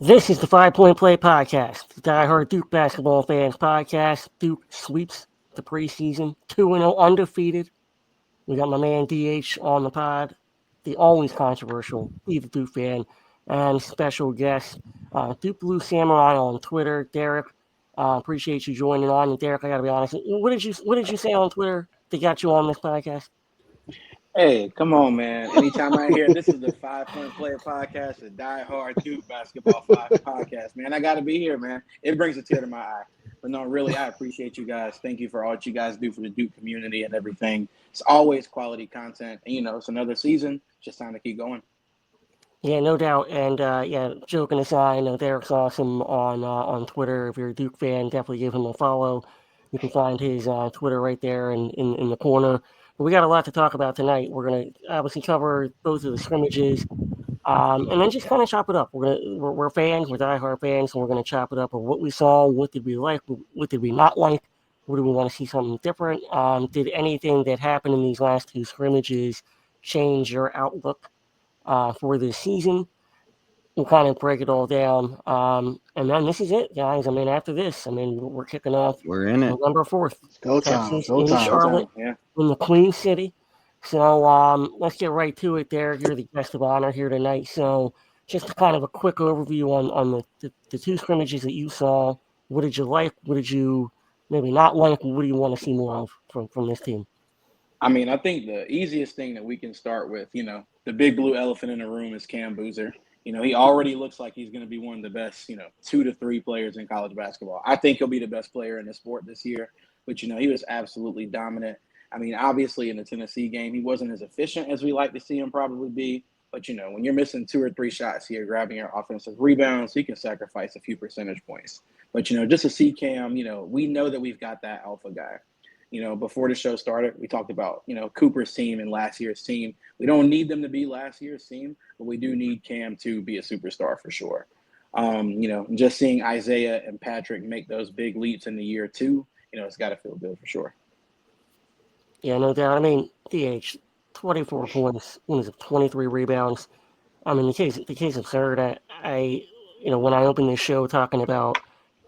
This is the 5 Point Play Podcast, the diehard Duke basketball fans podcast. Duke sweeps the preseason, 2-0 undefeated. We got my man DH on the pod, the always controversial Be the Duke fan, and special guest, Duke Blue Samurai on Twitter. Derek, appreciate you joining on. And Derek, I got to be honest, what did you say on Twitter that got you on this podcast? Hey, come on, man. Anytime I hear this is the 5 Point Player podcast, the Die Hard Duke Basketball podcast, man, I got to be here, man. It brings a tear to my eye. But no, really, I appreciate you guys. Thank you for all that you guys do for the Duke community and everything. It's always quality content. And, it's another season. Just time to keep going. Yeah, no doubt. And yeah, joking aside, I know Derek's awesome on Twitter. If you're a Duke fan, definitely give him a follow. You can find his Twitter right there in the corner. But we got a lot to talk about tonight. We're gonna obviously cover both of the scrimmages, and then just kind of chop it up. We're fans, we're diehard fans, and we're gonna chop it up of what we saw, what did we like, what did we not like, what do we want to see something different. Did anything that happened in these last two scrimmages change your outlook for this season? We'll kind of break it all down. And then this is it, guys. I mean, after this, I mean, we're kicking off We're in it. November 4th. Go time. Texas Go in time. Go Charlotte, time. Yeah. in the Queen City. So let's get right to it there. You're the guest of honor here tonight. So just kind of a quick overview on the two scrimmages that you saw. What did you like? What did you maybe not like? What do you want to see more of from this team? I mean, I think the easiest thing that we can start with, the big blue elephant in the room is Cam Boozer. He already looks like he's going to be one of the best, 2 to 3 players in college basketball. I think he'll be the best player in the sport this year. But, he was absolutely dominant. I mean, obviously in the Tennessee game, he wasn't as efficient as we like to see him probably be. But, when you're missing 2 or 3 shots here, grabbing your offensive rebounds, he can sacrifice a few percentage points. But, just to see Cam, we know that we've got that alpha guy. Before the show started, we talked about, Cooper's team and last year's team. We don't need them to be last year's team, but we do need Cam to be a superstar for sure. Just seeing Isaiah and Patrick make those big leaps in the year 2, it's got to feel good for sure. Yeah, no doubt. I mean, DH, 24 points, 23 rebounds. I mean, the case of third, when I opened this show talking about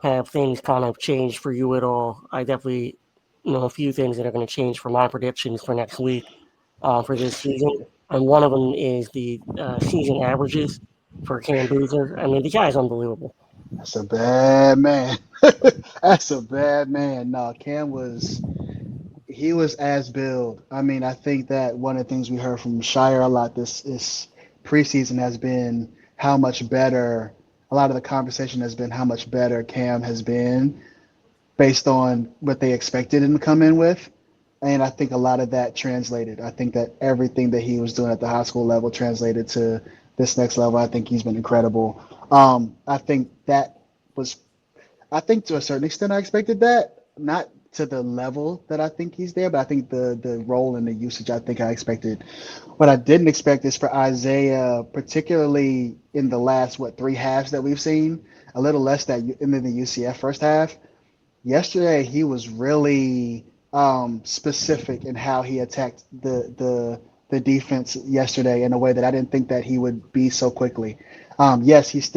have things kind of changed for you at all, I definitely know a few things that are going to change for my predictions for next week for this season. And one of them is the season averages for Cam Boozer. I mean, the guy's unbelievable. That's a bad man. That's a bad man. No, he was as billed. I mean, I think that one of the things we heard from Scheyer a lot this preseason has been how much better. A lot of the conversation has been how much better Cam has been based on what they expected him to come in with. And I think a lot of that translated. I think that everything that he was doing at the high school level translated to this next level. I think he's been incredible. I think that was, I think to a certain extent, I expected that. Not to the level that I think he's there, but I think the role and the usage I think I expected. What I didn't expect is for Isaiah, particularly in the last, 3 halves that we've seen, a little less that in the UCF first half. Yesterday, he was really specific in how he attacked the defense yesterday in a way that I didn't think that he would be so quickly. Yes, he's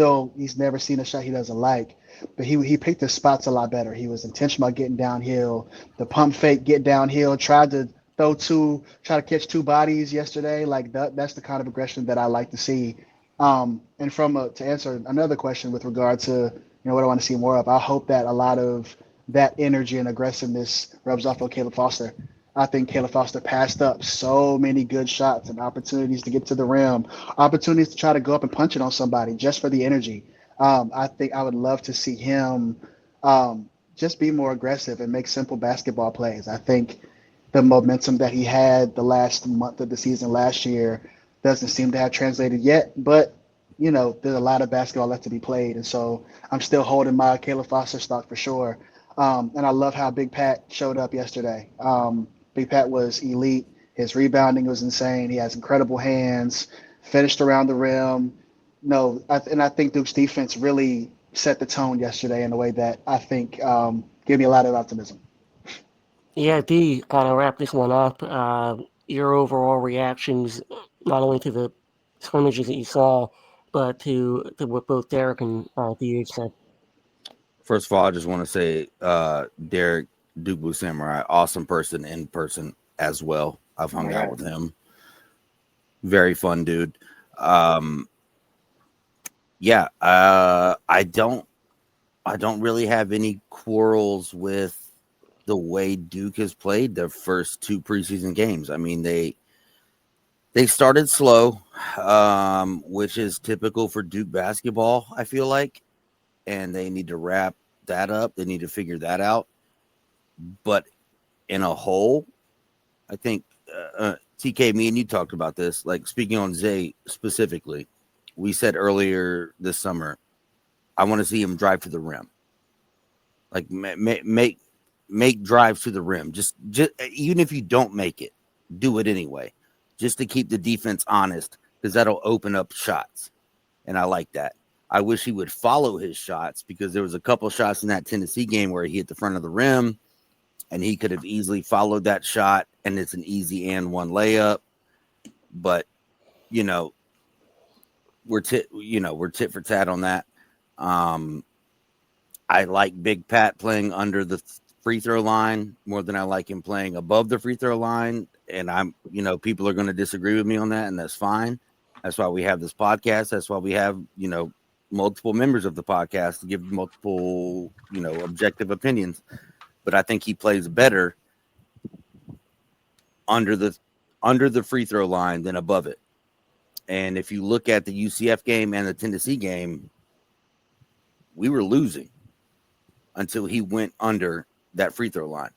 never seen a shot he doesn't like, but he picked his spots a lot better. He was intentional about getting downhill, the pump fake, get downhill, tried to try to catch 2 bodies yesterday. Like that's the kind of aggression that I like to see. And to answer another question with regard to what I want to see more of, I hope that a lot of that energy and aggressiveness rubs off on Caleb Foster. I think Caleb Foster passed up so many good shots and opportunities to get to the rim, opportunities to try to go up and punch it on somebody just for the energy. I think I would love to see him just be more aggressive and make simple basketball plays. I think the momentum that he had the last month of the season last year doesn't seem to have translated yet, but there's a lot of basketball left to be played. And so I'm still holding my Caleb Foster stock for sure. And I love how Big Pat showed up yesterday. Big Pat was elite. His rebounding was insane. He has incredible hands, finished around the rim. I think Duke's defense really set the tone yesterday in a way that I think gave me a lot of optimism. Yeah, D, kind of wrap this one up. Your overall reactions, not only to the scrimmages that you saw, but to what both Derek and DH said. First of all, I just want to say, Derek Duke Blue Samurai, awesome person in person as well. I've hung out with him. Very fun dude. Um, yeah, I don't really have any quarrels with the way Duke has played the first two preseason games. I mean, they started slow, which is typical for Duke basketball, I feel like, and they need to wrap that up. They need to figure that out. But in a whole, I think TK, me and you talked about this. Like, speaking on Zay specifically, we said earlier this summer, I want to see him drive to the rim. Like, make drives to the rim. Just even if you don't make it, do it anyway, just to keep the defense honest, because that'll open up shots. And I like that. I wish he would follow his shots, because there was a couple shots in that Tennessee game where he hit the front of the rim and he could have easily followed that shot, and it's an easy and one layup. But, you know, we're tit for tat on that. I like Big Pat playing under the free throw line more than I like him playing above the free throw line. And people are going to disagree with me on that, and that's fine. That's why we have this podcast. That's why we have, multiple members of the podcast to give multiple, objective opinions. But I think he plays better under the free throw line than above it. And if you look at the UCF game and the Tennessee game, we were losing until he went under that free throw line.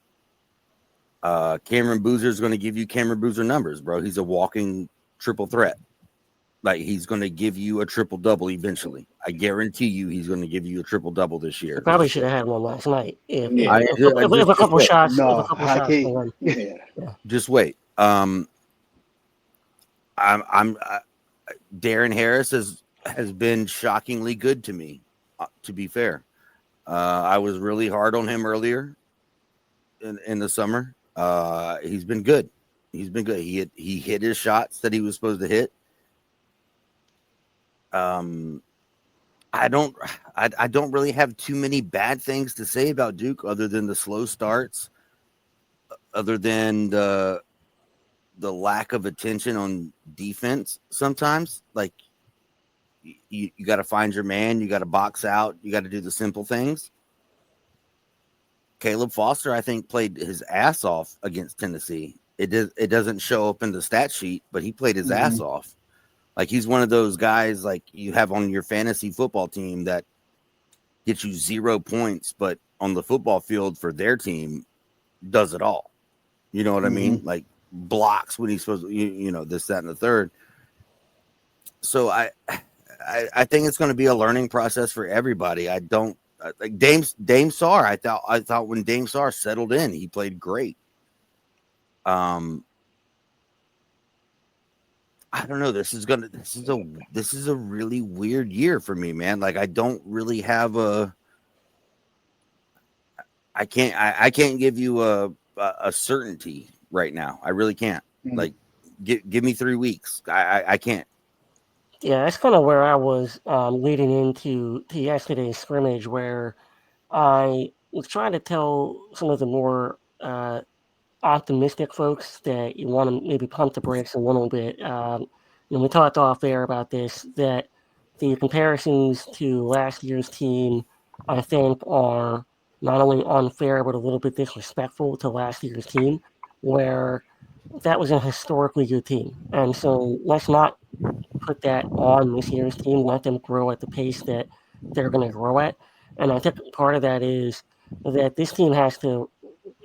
Cameron Boozer is going to give you Cameron Boozer numbers, bro. He's a walking triple threat. Like, he's going to give you a triple-double eventually. I guarantee you he's going to give you a triple-double this year. He probably should have had one last night. If Yeah. a couple shots. No, if a couple I shots can't. go in. Yeah. Just wait. I'm Darren Harris has been shockingly good to me, to be fair. I was really hard on him earlier in the summer. He's been good. He's been good. He hit his shots that he was supposed to hit. I don't really have too many bad things to say about Duke, other than the slow starts, other than the lack of attention on defense sometimes. Like, you got to find your man, you got to box out, you got to do the simple things. Caleb Foster, I think, played his ass off against Tennessee. It doesn't show up in the stat sheet, but he played his ass off. Like, he's one of those guys like you have on your fantasy football team that gets you 0 points, but on the football field for their team does it all. You know what I mean? Like, blocks when he's supposed to, this, that, and the third. So I think it's going to be a learning process for everybody. I don't like Dame Sarr. I thought when Dame Sarr settled in, he played great. I don't know. This is a really weird year for me, man. Like, I don't really have I can't give you a certainty right now. I really can't. Like, give me 3 weeks. I can't. Yeah, that's kind of where I was leading into yesterday's scrimmage, where I was trying to tell some of the more optimistic folks that you want to maybe pump the brakes a little bit. We talked off air about this, that the comparisons to last year's team, I think, are not only unfair but a little bit disrespectful to last year's team, where that was a historically good team. And so let's not put that on this year's team. Let them grow at the pace that they're going to grow at. And I think part of that is that this team has to,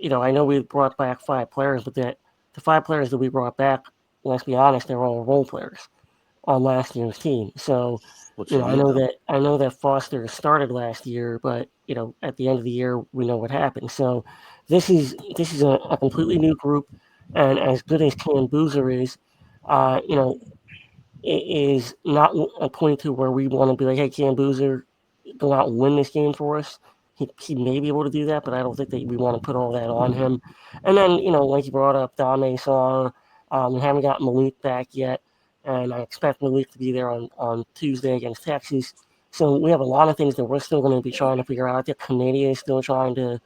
I know we brought back 5 players, but that the 5 players that we brought back, let's be honest, they're all role players on last year's team. So, I know that Foster started last year, but at the end of the year, we know what happened. So, this is a completely new group, and as good as Cam Boozer is, it is not a point to where we want to be like, hey, Cam Boozer, go out and win this game for us. He may be able to do that, but I don't think that we want to put all that on him. And then, like you brought up, Dame Sarr, we haven't got Malik back yet. and I expect Malik to be there on Tuesday against Texas. So we have a lot of things that we're still going to be trying to figure out. The committee is still trying to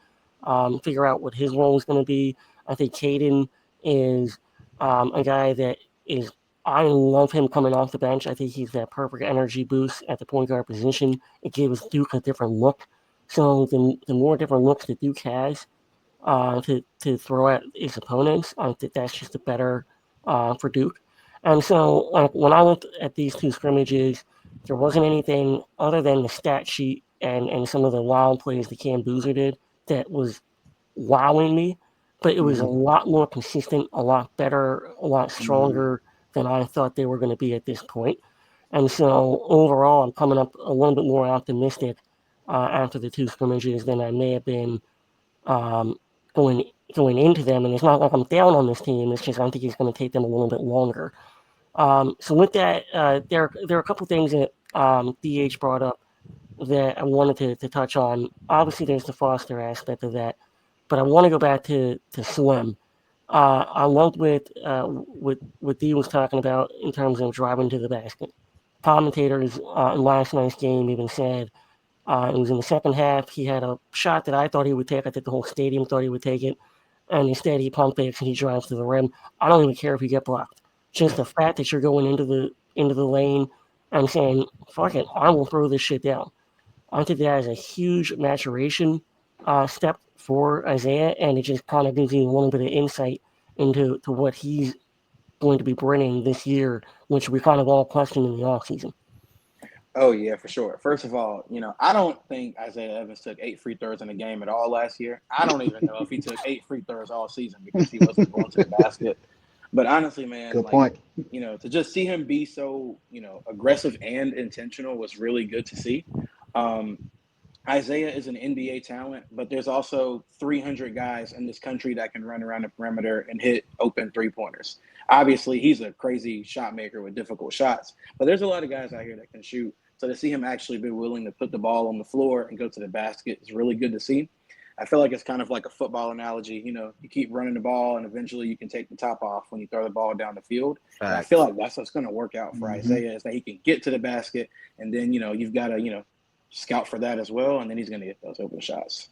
figure out what his role is going to be. I think Caden is a guy that is. I love him coming off the bench. I think he's that perfect energy boost at the point guard position. It gives Duke a different look. So the more different looks that Duke has to throw at his opponents, I think that's just the better for Duke. And so, like when I looked at these two scrimmages, there wasn't anything other than the stat sheet and some of the wild plays that Cam Boozer did that was wowing me. But it was a lot more consistent, a lot better, a lot stronger than I thought they were going to be at this point. And so overall, I'm coming up a little bit more optimistic after the two scrimmages than I may have been um, going into them. And it's not like I'm down on this team. It's just I think it's going to take them a little bit longer. So with that, there are a couple things that DH brought up that I wanted to touch on. Obviously, there's the Foster aspect of that, but I want to go back to Slim. I loved what D was talking about in terms of driving to the basket. Commentators in last night's game even said it was in the second half. He had a shot that I thought he would take. I think the whole stadium thought he would take it, and instead he pump fakes and he drives to the rim. I don't even care if you get blocked. Just the fact that you're going into the lane and saying, "Fuck it, I will throw this shit down." I think that is a huge maturation step for Isaiah, and it just kind of gives you a little bit of insight into what he's going to be bringing this year, which we kind of all questioned in the offseason. Oh yeah, for sure. First of all, I don't think Isaiah Evans took 8 free throws in a game at all last year. I don't even know if he took 8 free throws all season because he wasn't going to the basket. But honestly, man, Good point. To just see him be so, aggressive and intentional was really good to see. Isaiah is an NBA talent, but there's also 300 guys in this country that can run around the perimeter and hit open three-pointers. Obviously, he's a crazy shot maker with difficult shots, but there's a lot of guys out here that can shoot. So to see him actually be willing to put the ball on the floor and go to the basket is really good to see. I feel like it's kind of like a football analogy. You keep running the ball, and eventually you can take the top off when you throw the ball down the field. And I feel like that's what's going to work out for Isaiah is that he can get to the basket, and then, you've got to, scout for that as well, and then he's going to get those open shots.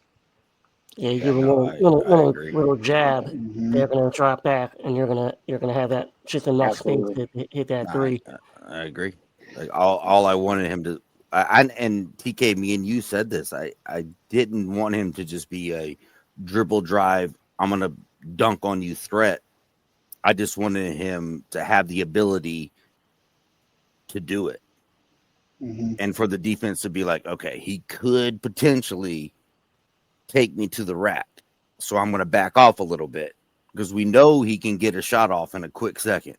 Yeah, you give a little jab, they're going to drop back, and you're gonna have that just enough space to hit that three. I agree. Like all I wanted him to, and TK, me and you said this. I didn't want him to just be a dribble drive, I'm gonna dunk on you threat. I just wanted him to have the ability to do it. And for the defense to be like, okay, he could potentially take me to the rack. So I'm going to back off a little bit because we know he can get a shot off in a quick second.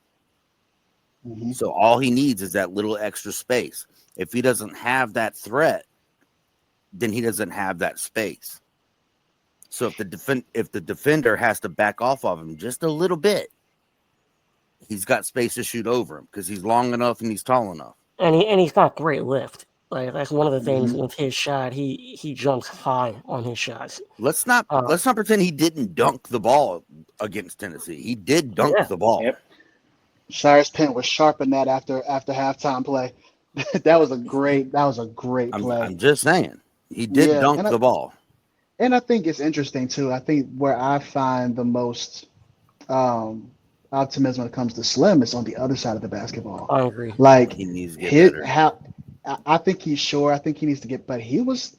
So all he needs is that little extra space. If he doesn't have that threat, then he doesn't have that space. So if the defender has to back off of him just a little bit, he's got space to shoot over him because he's long enough and he's tall enough. And he's got great lift. Like that's one of the things with his shot. He jumps high on his shots. Let's not pretend he didn't dunk the ball against Tennessee. He did dunk the ball. Yep. Shire's pen was sharp in that after halftime play. that was a great play. I'm just saying he did dunk the ball. And I think it's interesting too. I think where I find the most optimism when it comes to Slim is on the other side of the basketball. I agree. Like he needs to get better. I think he's sure. I think he needs to get, but he's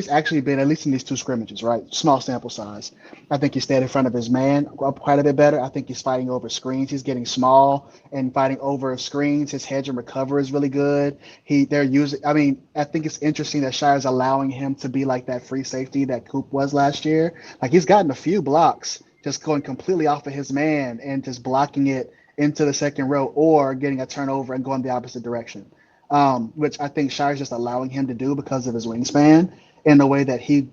actually been, at least in these two scrimmages, right? Small sample size. I think he stayed in front of his man quite a bit better. I think he's fighting over screens. He's getting small and fighting over screens. His hedge and recover is really good. I think it's interesting that Shire's allowing him to be like that free safety that Coop was last year. Like he's gotten a few blocks just going completely off of his man and just blocking it into the second row or getting a turnover and going the opposite direction. Which I think Shire's just allowing him to do because of his wingspan in a way that he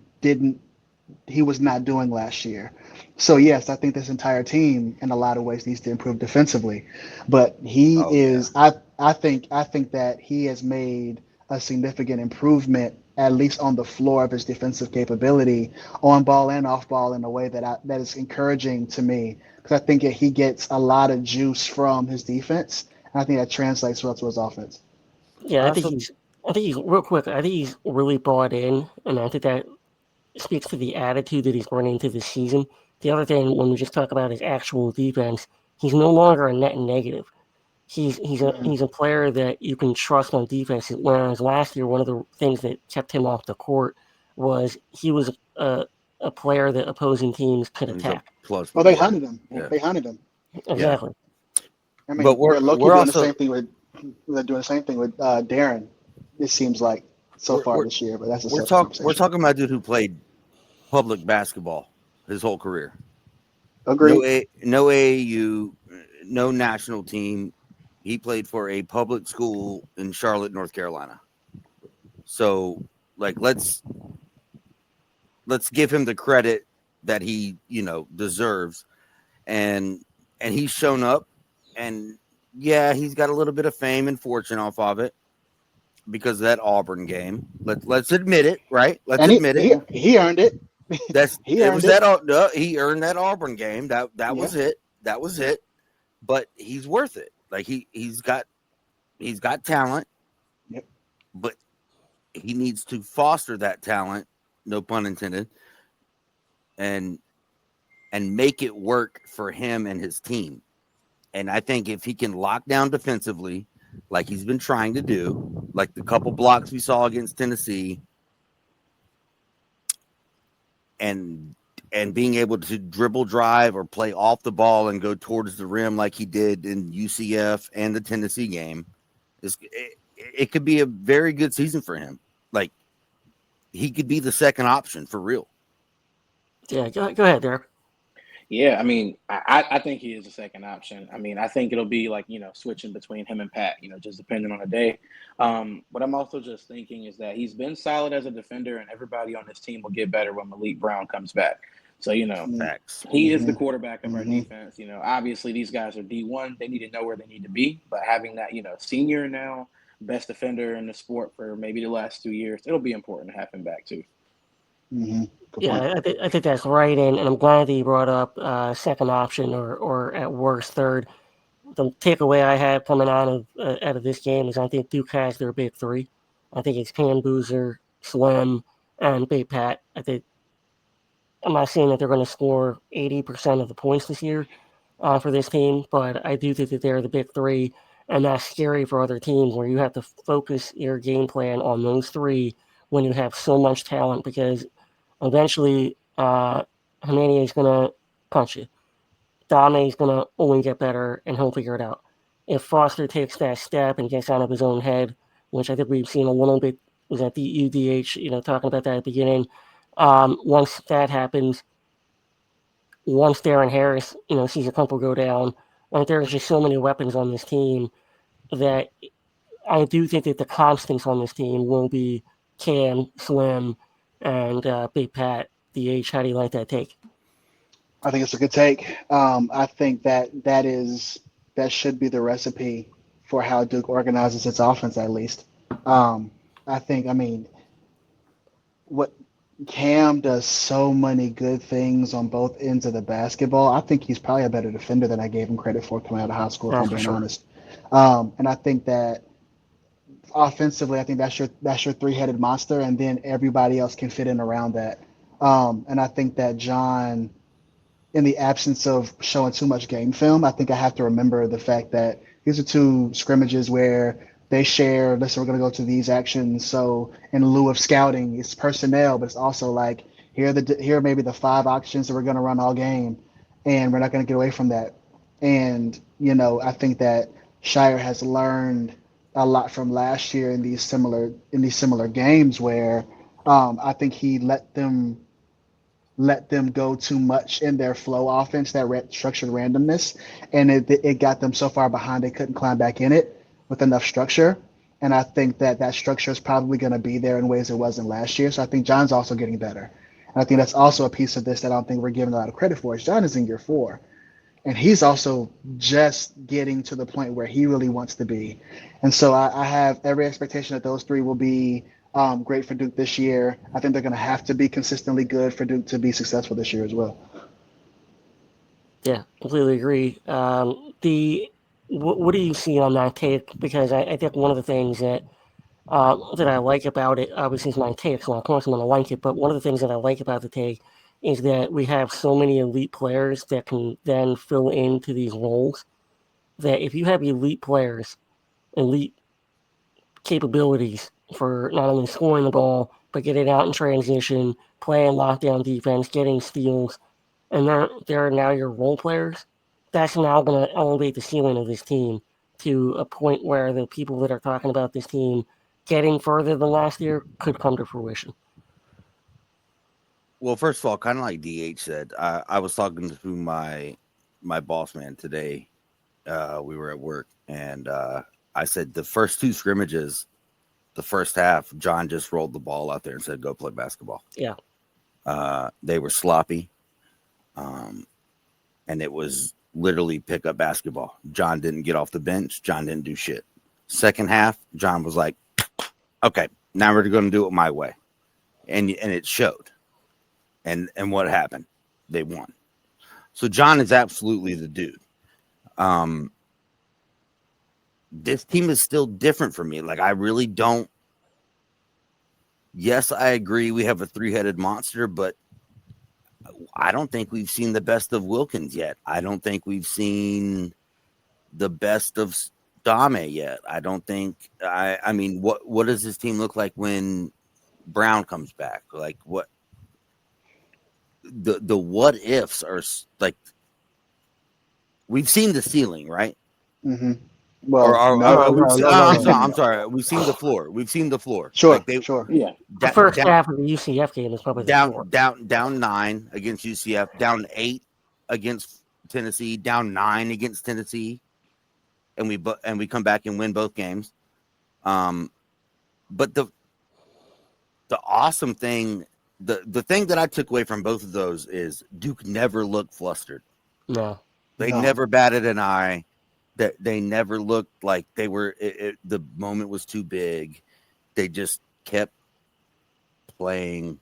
was not doing last year. So yes, I think this entire team in a lot of ways needs to improve defensively, but I think that he has made a significant improvement, at least on the floor of his defensive capability on ball and off ball in a way that is encouraging to me, because I think that he gets a lot of juice from his defense. And I think that translates well to his offense. Yeah, Also, I think he's real quick. I think he's really bought in, and I think that speaks to the attitude that he's bringing into this season. The other thing, when we just talk about his actual defense, he's no longer a net negative. Mhm. He's a player that you can trust on defense. Whereas last year, one of the things that kept him off the court was he was a player that opposing teams could he's a attack. plus. Oh, they Yeah, hunted him. yeah, They hunted him. yeah. Exactly. I But mean, they're low-key we're doing the also same thing with Darren. It seems like so we're far we're this year, but that's a separate we're conversation. talking about a dude who played public basketball his whole career. Agreed. No AAU, no national team. He played for a public school in Charlotte, North Carolina. So, like, let's give him the credit that he deserves, and he's shown up, and yeah, he's got a little bit of fame and fortune off of it because of that Auburn game. Let's admit it, right? Let's And he admit it. he, he earned it. He It was earned it. he earned that Auburn game. That Yeah. was it. That was it. But he's worth it. Like he's got talent, Yep. but he needs to foster that talent, no pun intended, and make it work for him and his team. And I think if he can lock down defensively, like he's been trying to do, like the couple blocks we saw against Tennessee, and being able to dribble drive or play off the ball and go towards the rim like he did in UCF and the Tennessee game, it could be a very good season for him. Like he could be the second option for real. Yeah, go ahead, Derek. Yeah, I mean, I think he is a second option. I mean, I think it'll be like, switching between him and Pat, just depending on the day. What I'm also just thinking is that he's been solid as a defender, and everybody on his team will get better when Malik Brown comes back. So, Facts. he is Mm-hmm. the quarterback of our Mm-hmm. defense. Obviously these guys are D1. They need to know where they need to be. But having that, senior now, best defender in the sport for maybe the last 2 years, it'll be important to have him back too. Mm-hmm. Good point. Yeah, I think that's right, and I'm glad that you brought up second option or at worst third. The takeaway I had coming out of this game is I think Duke has their big three. I think it's Cam Boozer, Slim, and Big Pat. I'm not saying that they're going to score 80% of the points this year for this team, but I do think that they're the big three, and that's scary for other teams where you have to focus your game plan on those three when you have so much talent because eventually Hermania is going to punch you. Dame is going to only get better, and he'll figure it out. If Foster takes that step and gets out of his own head, which I think we've seen a little bit, was at the UDH, talking about that at the beginning. Once that happens, once Darren Harris, sees a couple go down, like there's just so many weapons on this team that I do think that the constants on this team will be Cam, Slim, and Big Pat. DH, how do you like that take? I think it's a good take. I think that should be the recipe for how Duke organizes its offense, at least. I mean, what Cam does so many good things on both ends of the basketball. I think he's probably a better defender than I gave him credit for coming out of high school, if That's I'm for being sure. honest. And I think that offensively, I think that's your three-headed monster, and then everybody else can fit in around that. And I think that John, in the absence of showing too much game film, I think I have to remember the fact that these are two scrimmages where they share, listen, we're going to go to these actions. So in lieu of scouting, it's personnel, but it's also like here are maybe the five options that we're going to run all game, and we're not going to get away from that. And I think that Scheyer has learned a lot from last year in these similar games where I think he let them go too much in their flow offense, that structured randomness, and it got them so far behind they couldn't climb back in it with enough structure. And I think that structure is probably going to be there in ways it wasn't last year. So I think John's also getting better. And I think that's also a piece of this that I don't think we're giving a lot of credit for. Is John is in year 4, and he's also just getting to the point where he really wants to be. And so I have every expectation that those three will be great for Duke this year. I think they're going to have to be consistently good for Duke to be successful this year as well. Yeah, completely agree. The what do you see on that take? Because I think one of the things that I like about it, obviously, is my take, so of course I'm going to like it. But one of the things that I like about the take is that we have so many elite players that can then fill into these roles. That if you have elite players, elite capabilities for not only scoring the ball, but getting out in transition, playing lockdown defense, getting steals, and they're now your role players, that's now going to elevate the ceiling of this team to a point where the people that are talking about this team getting further than last year could come to fruition. Well, first of all, kind of like DH said, I was talking to my boss man today. We were at work, and I said the first two scrimmages, the first half, John just rolled the ball out there and said, "Go play basketball." Yeah. They were sloppy, and it was literally pick up basketball. John didn't get off the bench. John didn't do shit. Second half, John was like, "Okay, now we're going to do it my way," and it showed. And what happened? They won. So John is absolutely the dude. This team is still different for me. Like, I really don't. Yes, I agree. We have a three-headed monster, but I don't think we've seen the best of Wilkins yet. I don't think we've seen the best of Dame yet. I don't think. I mean, what does this team look like when Brown comes back? Like, what? The what ifs are like, we've seen the ceiling, right? Mm-hmm. Well, no. I'm sorry. We've seen the floor. We've seen the floor. Sure, Like sure. Yeah. The first half of the UCF game is probably down 9 against UCF, down 8 against Tennessee, down 9 against Tennessee, and we come back and win both games. But the awesome thing, the thing that I took away from both of those is Duke never looked flustered. No. They never batted an eye. That they never looked like they were. The moment was too big. They just kept playing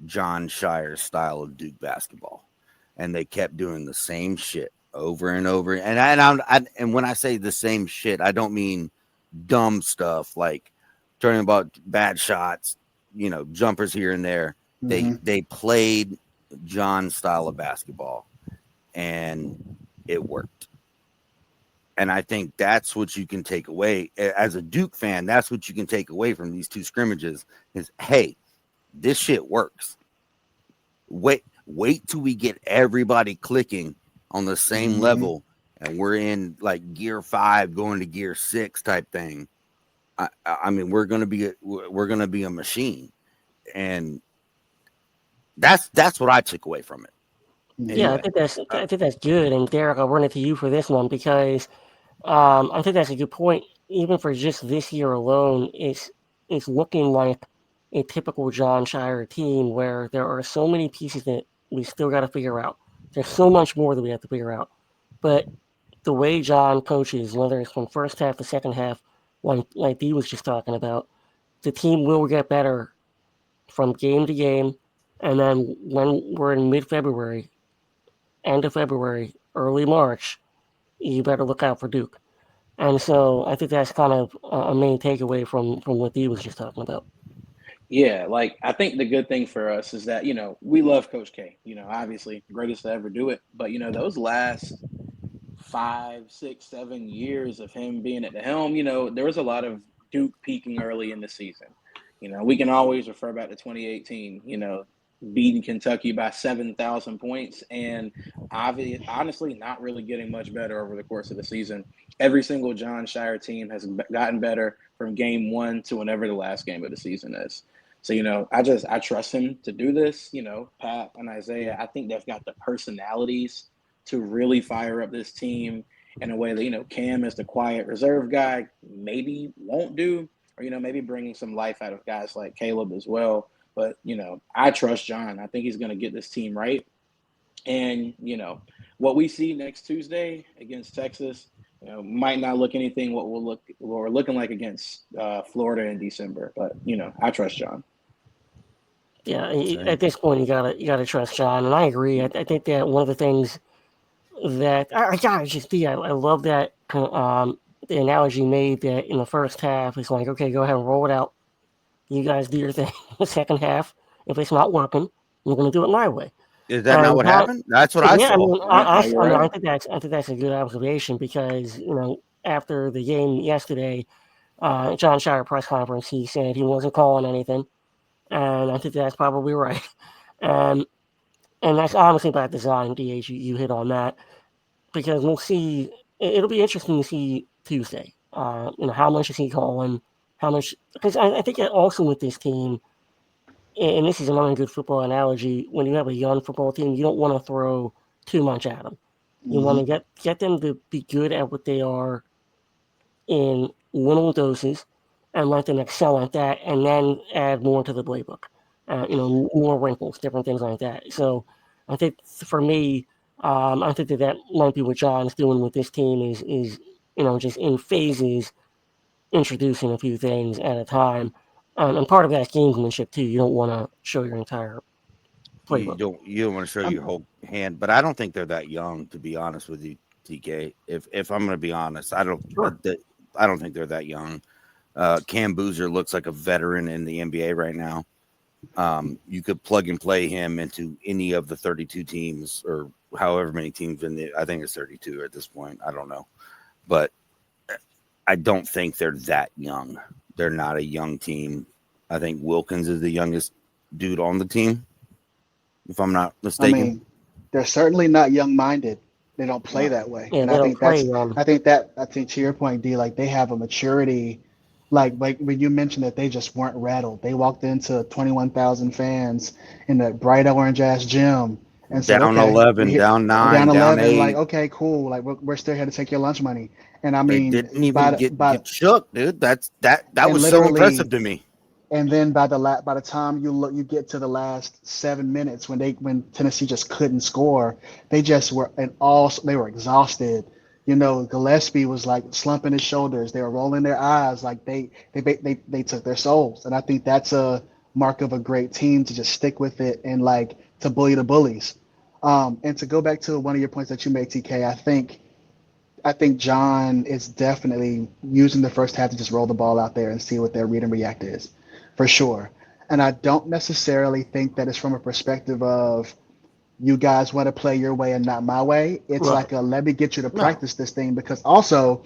Jon Scheyer style of Duke basketball, and they kept doing the same shit over and over. And when I say the same shit, I don't mean dumb stuff like turning about bad shots, jumpers here and there. Mm-hmm. They played John's style of basketball, and it worked. And I think that's what you can take away as a Duke fan. That's what you can take away from these two scrimmages is, hey, this shit works. Wait till we get everybody clicking on the same level, and we're in like gear 5 going to gear 6 type thing. I mean, we're gonna be a machine, and that's what I took away from it. Anyway. Yeah, I think that's good. And Derek, I'll run it to you for this one because I think that's a good point. Even for just this year alone, it's looking like a typical Jon Scheyer team where there are so many pieces that we still got to figure out. There's so much more that we have to figure out. But the way John coaches, whether it's from first half to second half, like Dee was just talking about, the team will get better from game to game. And then when we're in mid-February, end of February, early March, you better look out for Duke. And so I think that's kind of a main takeaway from what Dee was just talking about. Yeah, like I think the good thing for us is that, we love Coach K, obviously greatest to ever do it. But, those last 5, 6, 7 years of him being at the helm, there was a lot of Duke peaking early in the season. We can always refer back to 2018, beating Kentucky by 7,000 points and honestly not really getting much better over the course of the season. Every single Jon Scheyer team has gotten better from game 1 to whenever the last game of the season is. So, I trust him to do this. Pat and Isaiah, I think they've got the personalities to really fire up this team in a way that, Cam is the quiet reserve guy, maybe won't do, or, maybe bringing some life out of guys like Caleb as well. But, I trust John. I think he's going to get this team right. And, what we see next Tuesday against Texas, might not look anything what we're looking like against Florida in December. But, I trust John. Yeah, at this point, you gotta trust John, and I agree. I think that one of the things that I love that the analogy made that in the first half, it's like, okay, go ahead and roll it out. You guys do your thing. The second half, if it's not working, we're going to do it my way. Is that not what happened? That's what I Yeah, saw. You're right. I think that's a good observation because after the game yesterday, Jon Scheyer press conference, he said he wasn't calling anything, and I think that's probably right. Um, and that's honestly by design. DH, you hit on that because we'll see. It'll be interesting to see Tuesday. How much is he calling? How much? Because I think that also with this team, and this is another good football analogy. When you have a young football team, you don't want to throw too much at them. You want to get them to be good at what they are in little doses, and let them excel at that, and then add more to the playbook. More wrinkles, different things like that. So, I think for me, I think that might be what John's doing with this team is just in phases, introducing a few things at a time. And part of that gamesmanship too. You don't want to show your entire You playbook. don't want to show your whole hand, but I don't think they're that young, to be honest with you, TK. If I'm going to be honest, Sure. I don't think they're that young. Cam Boozer looks like a veteran in the NBA right now. You could plug and play him into any of the 32 teams or however many teams I think it's 32 at this point. I don't know, but I don't think they're that young. They're not a young team. I think Wilkins is the youngest dude on the team, if I'm not I mistaken. mean, they're certainly not young-minded. They don't play that way, Yeah, and they I don't think play. I think to your point, D, like they have a maturity. Like when you mentioned that they just weren't rattled. They walked into 21,000 fans in that bright orange ass gym and said, Down "Okay, 11, down we're down 9, down 11. Like, 8. okay, cool. Like we're still here to take your lunch money." And I They mean, didn't even get shook, dude. That and was so impressive literally, to me. and then by the time you get to the last 7 minutes when Tennessee just couldn't score, they just were they were exhausted. Gillespie was like slumping his shoulders. They were rolling their eyes like they took their souls. And I think that's a mark of a great team to just stick with it and like to bully the bullies. And to go back to one of your points that you made, TK, I think John is definitely using the first half to just roll the ball out there and see what their read and react is, for sure. And I don't necessarily think that it's from a perspective of you guys want to play your way and not my way. It's Right. like a let me get you to No. practice this thing because also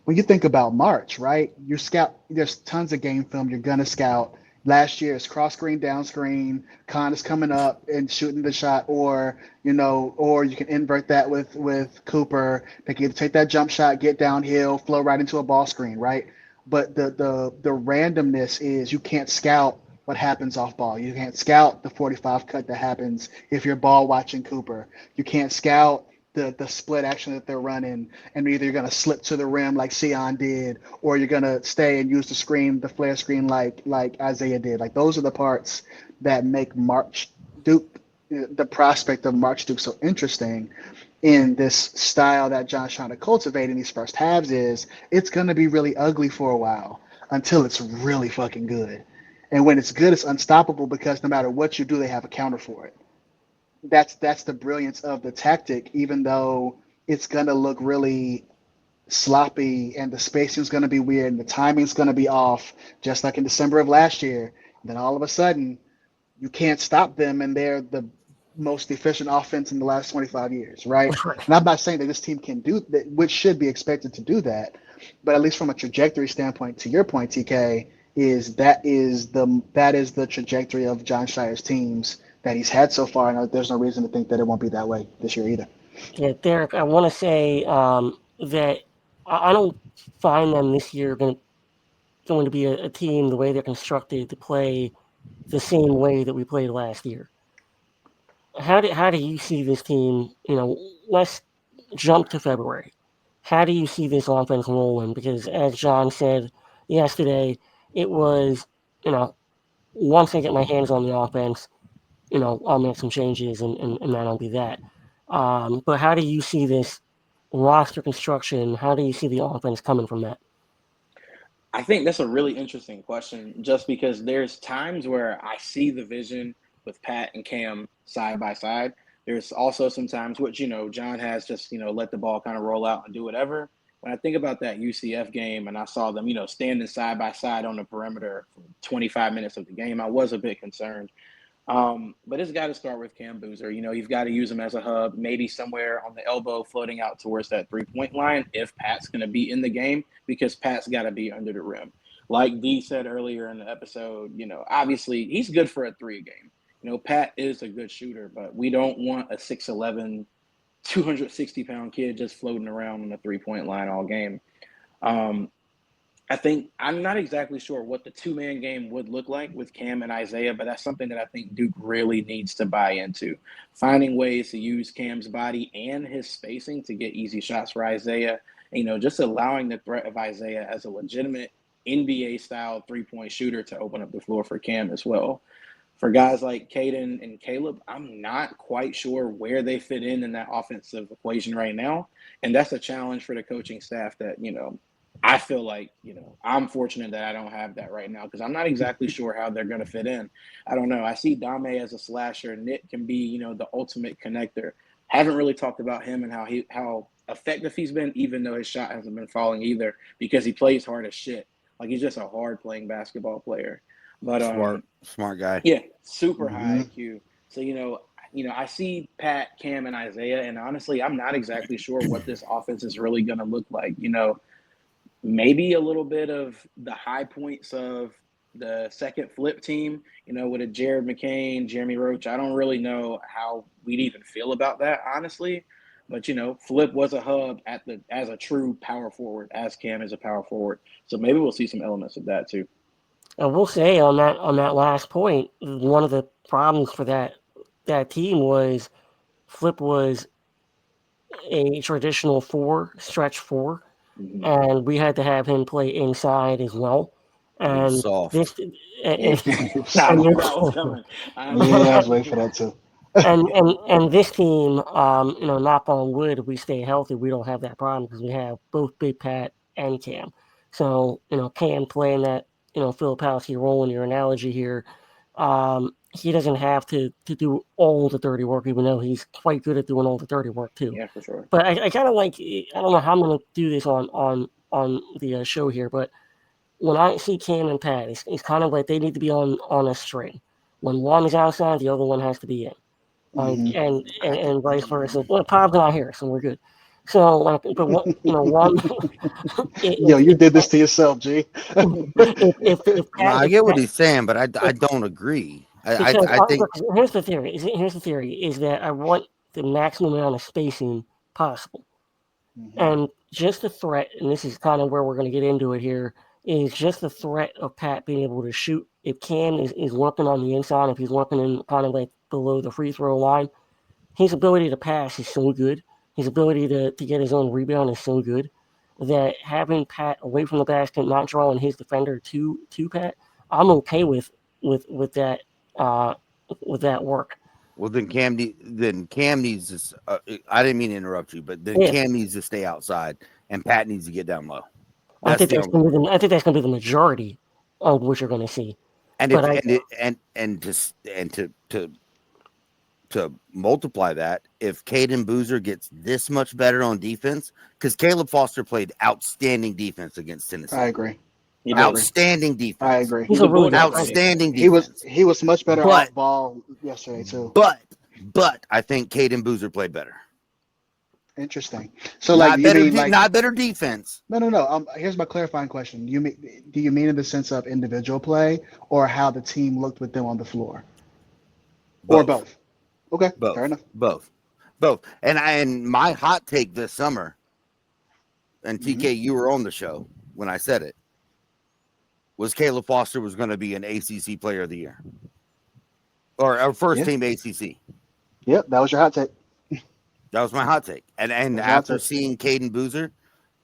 when you think about March, right? You scout. There's tons of game film you're gonna scout. Last year it's cross screen, down screen. Khan is coming up and shooting the shot, or you can invert that with Cooper. They can either take that jump shot, get downhill, flow right into a ball screen, right? But the randomness is you can't scout what happens off ball. You can't scout the 45 cut that happens if you're ball watching Cooper. You can't scout the split action that they're running, and either you're going to slip to the rim like Sion did, or you're going to stay and use the flare screen like Isaiah did. Like those are the parts that make March Duke, the prospect of March Duke, so interesting in this style that John's trying to cultivate in these first halves is it's going to be really ugly for a while until it's really fucking good. And when it's good, it's unstoppable because no matter what you do, they have a counter for it. That's the brilliance of the tactic, even though it's gonna look really sloppy and the spacing's gonna be weird and the timing's gonna be off, just like in December of last year. Then all of a sudden, you can't stop them, and they're the most efficient offense in the last 25 years, right? And I'm not saying that this team can do that, which should be expected to do that, but at least from a trajectory standpoint, to your point, TK, that is the trajectory of Jon Scheyer's teams that he's had so far, and there's no reason to think that it won't be that way this year either. Yeah, Derek, I want to say that I don't find them this year going to be a team the way they're constructed to play the same way that we played last year. How do you see this team? Let's jump to February. How do you see this offense rolling? Because as John said yesterday, it was you know once I get my hands on the offense, I'll make some changes and that'll be that. But how do you see this roster construction? How do you see the offense coming from that? I think that's a really interesting question just because there's times where I see the vision with Pat and Cam side by side. There's also some times which, John has just, let the ball kind of roll out and do whatever. when I think about that UCF game and I saw them, standing side by side on the perimeter for 25 minutes of the game, I was a bit concerned. But it's got to start with Cam Boozer. You've got to use him as a hub, maybe somewhere on the elbow, floating out towards that 3-point line if Pat's going to be in the game, because Pat's got to be under the rim. Like D said earlier in the episode, obviously he's good for a 3 game. Pat is a good shooter, but we don't want a 6'11", 260-pound kid just floating around on the 3-point line all game. I think I'm not exactly sure what the 2-man game would look like with Cam and Isaiah, but that's something that I think Duke really needs to buy into. Finding ways to use Cam's body and his spacing to get easy shots for Isaiah, just allowing the threat of Isaiah as a legitimate NBA-style 3-point shooter to open up the floor for Cam as well. For guys like Caden and Caleb, I'm not quite sure where they fit in that offensive equation right now, and that's a challenge for the coaching staff that, I feel like, I'm fortunate that I don't have that right now because I'm not exactly sure how they're going to fit in. I don't know. I see Dame as a slasher. Nick can be, the ultimate connector. Haven't really talked about him and how effective he's been, even though his shot hasn't been falling either, because he plays hard as shit. Like, he's just a hard-playing basketball player. But smart guy. Yeah, super high IQ. So, I see Pat, Cam, and Isaiah, and honestly, I'm not exactly sure what this offense is really going to look like. Maybe a little bit of the high points of the second flip team, with a Jared McCain, Jeremy Roach. I don't really know how we'd even feel about that, honestly. But, Flip was a hub as a true power forward, as Cam is a power forward. So maybe we'll see some elements of that too. I will say on that last point, one of the problems for that team was Flip was a traditional stretch 4. Mm-hmm. And we had to have him play inside as well. And soft. this, I knew that was coming. I was waiting for that too. and this team, knock on wood, if we stay healthy, we don't have that problem because we have both Big Pat and Cam. So, Cam playing that, Filipowski role in your analogy here, he doesn't have to do all the dirty work, even though he's quite good at doing all the dirty work too. Yeah, for sure. But I kind of like, I don't know how I'm going to do this on the show here, but when I see Cam and Pat, it's kind of like they need to be on a string. When one is outside, the other one has to be in. And vice versa. Well, Pop's not here, so we're good. So, but what, one. You did this to yourself, G. if Pat, I get what he's saying, but I don't agree. I think here's the theory. Is that I want the maximum amount of spacing possible, and just the threat. And this is kind of where we're going to get into it here. Is just the threat of Pat being able to shoot. If Cam is working on the inside, if he's working in kind of like below the free throw line, his ability to pass is so good. His ability to get his own rebound is so good that having Pat away from the basket, not drawing his defender to Pat, I'm okay with that work. Well, then Cam needs to. I didn't mean to interrupt you, but then Cam needs to stay outside, and Pat needs to get down low. I think that's going to be the majority of what you're going to see. And to multiply that, if Caden Boozer gets this much better on defense, because Caleb Foster played outstanding defense against Tennessee. I agree. Outstanding defense. I agree. He's a really outstanding defense. He was much better off ball yesterday too. But I think Caden Boozer played better. Interesting. So not better defense. No. Here's my clarifying question. Do you mean in the sense of individual play or how the team looked with them on the floor? Or both? Okay, both. Fair enough. Both. And my hot take this summer, and TK, you were on the show when I said it, was Caleb Foster was going to be an ACC Player of the Year, or our first team ACC. Yep, that was your hot take. That was my hot take. And after seeing Caden Boozer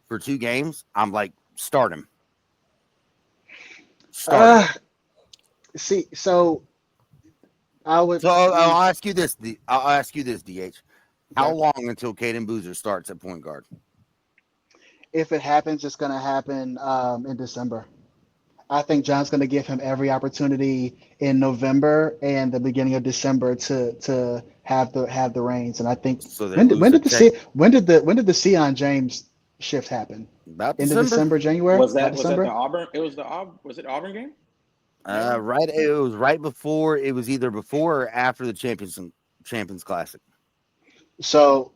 for 2 games, I'm like, start him. See, so I would. So I'll ask you this. I'll ask you this, DH. How long until Caden Boozer starts at point guard? If it happens, it's going to happen in December. I think John's going to give him every opportunity in November and the beginning of December to have the reins. And I think when did the Sion James shift happen? About End of December. December, January? Was About that the December? Auburn? It was the Auburn. Was it Auburn game? Maybe. Right. It was right before. It was either before or after the Champions Classic. So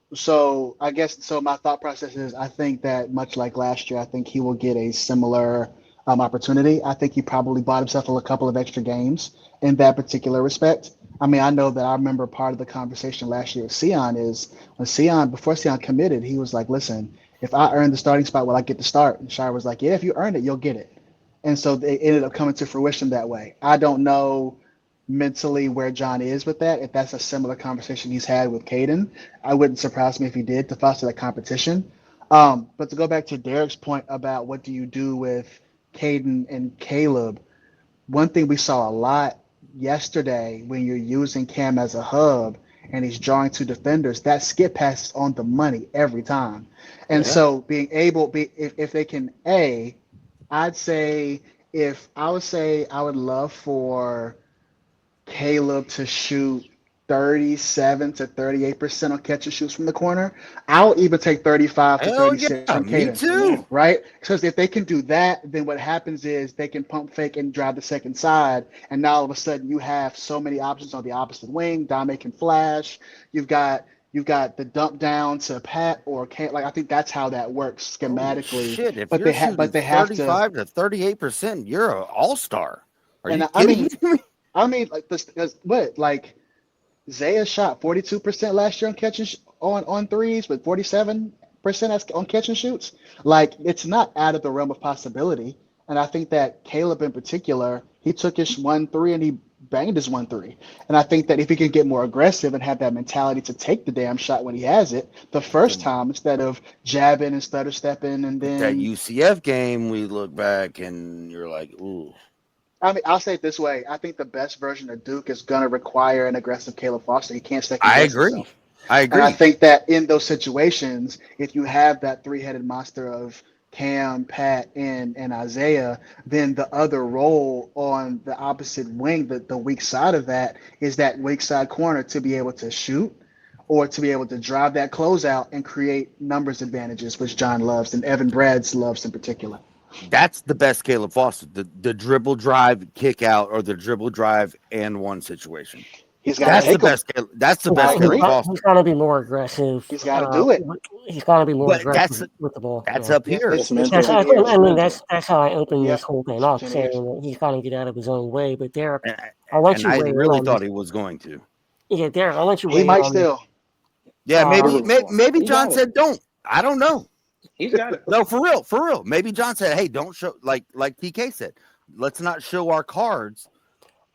I guess so. My thought process is I think that much like last year, I think he will get a similar opportunity. I think he probably bought himself a couple of extra games in that particular respect. I mean, I know that I remember part of the conversation last year with Sion is when Sion, before Sion committed, he was like, listen, if I earn the starting spot, will I get to start? And Shire was like, yeah, if you earn it, you'll get it. And so it ended up coming to fruition that way. I don't know mentally where John is with that. If that's a similar conversation he's had with Caden, I wouldn't surprise me if he did to foster that competition. But to go back to Derek's point about what do you do with Caden and Caleb, one thing we saw a lot yesterday when you're using Cam as a hub and he's drawing two defenders, that skip pass is on the money every time. And Yeah. so being able, if they can, I'd say if I would say I would love for Caleb to shoot 37 to 38% on catch and shoots from the corner. I'll even take 35 to Hell 36 yeah, from me Caden, too. right? Because if they can do that, then what happens is they can pump fake and drive the second side. And now all of a sudden you have so many options on the opposite wing. Dame can flash. You've got the dump down to Pat or Kate. Like I think that's how that works Holy schematically. shit! If But you're they have shooting but they have to. 35 to 38%, you're an all-star. Are And you I kidding mean me? I mean like this what like Zaya shot 42% last year on catching on threes, with 47% on catch and shoots. Like it's not out of the realm of possibility. And I think that Caleb in particular, he took his 1 3 and he banged his 1 3. And I think that if he can get more aggressive and have that mentality to take the damn shot when he has it, the first So time instead of jabbing and stutter stepping and with that then UCF game, we look back and you're like, ooh, I mean, I'll say it this way. I think the best version of Duke is going to require an aggressive Caleb Foster. He can't second I guess agree. himself. I And I agree. think that in those situations, if you have that three-headed monster of Cam, Pat, and Isaiah, then the other role on the opposite wing, the weak side of that, is that weak side corner to be able to shoot or to be able to drive that closeout and create numbers advantages, which John loves and Evan Brads loves in particular. That's the best Caleb Foster. The dribble drive, kick out, or the dribble drive and one situation. He's got to That's the take them. best. That's the I best Caleb agree. Foster. He's got to be more aggressive. He's got to do it. He's got to be more But aggressive with the ball. that's Yeah. up Yeah, here. It's it's mental. That's, 10 I, years. It's I mean, mental. that's how I opened this Yep, whole thing it's up, 10 saying years. that he's got to get out of his own way. But Derek, And, I'll let and you I weigh in really on thought this. he was going to. Yeah, Derek, I'll let you He weigh in might on this. still. Yeah, I'm maybe Um, rooting for him. maybe He John got it. said don't. I don't know. He's got it. No, for real, for real. Maybe John said, "Hey, don't show like TK said. Let's not show our cards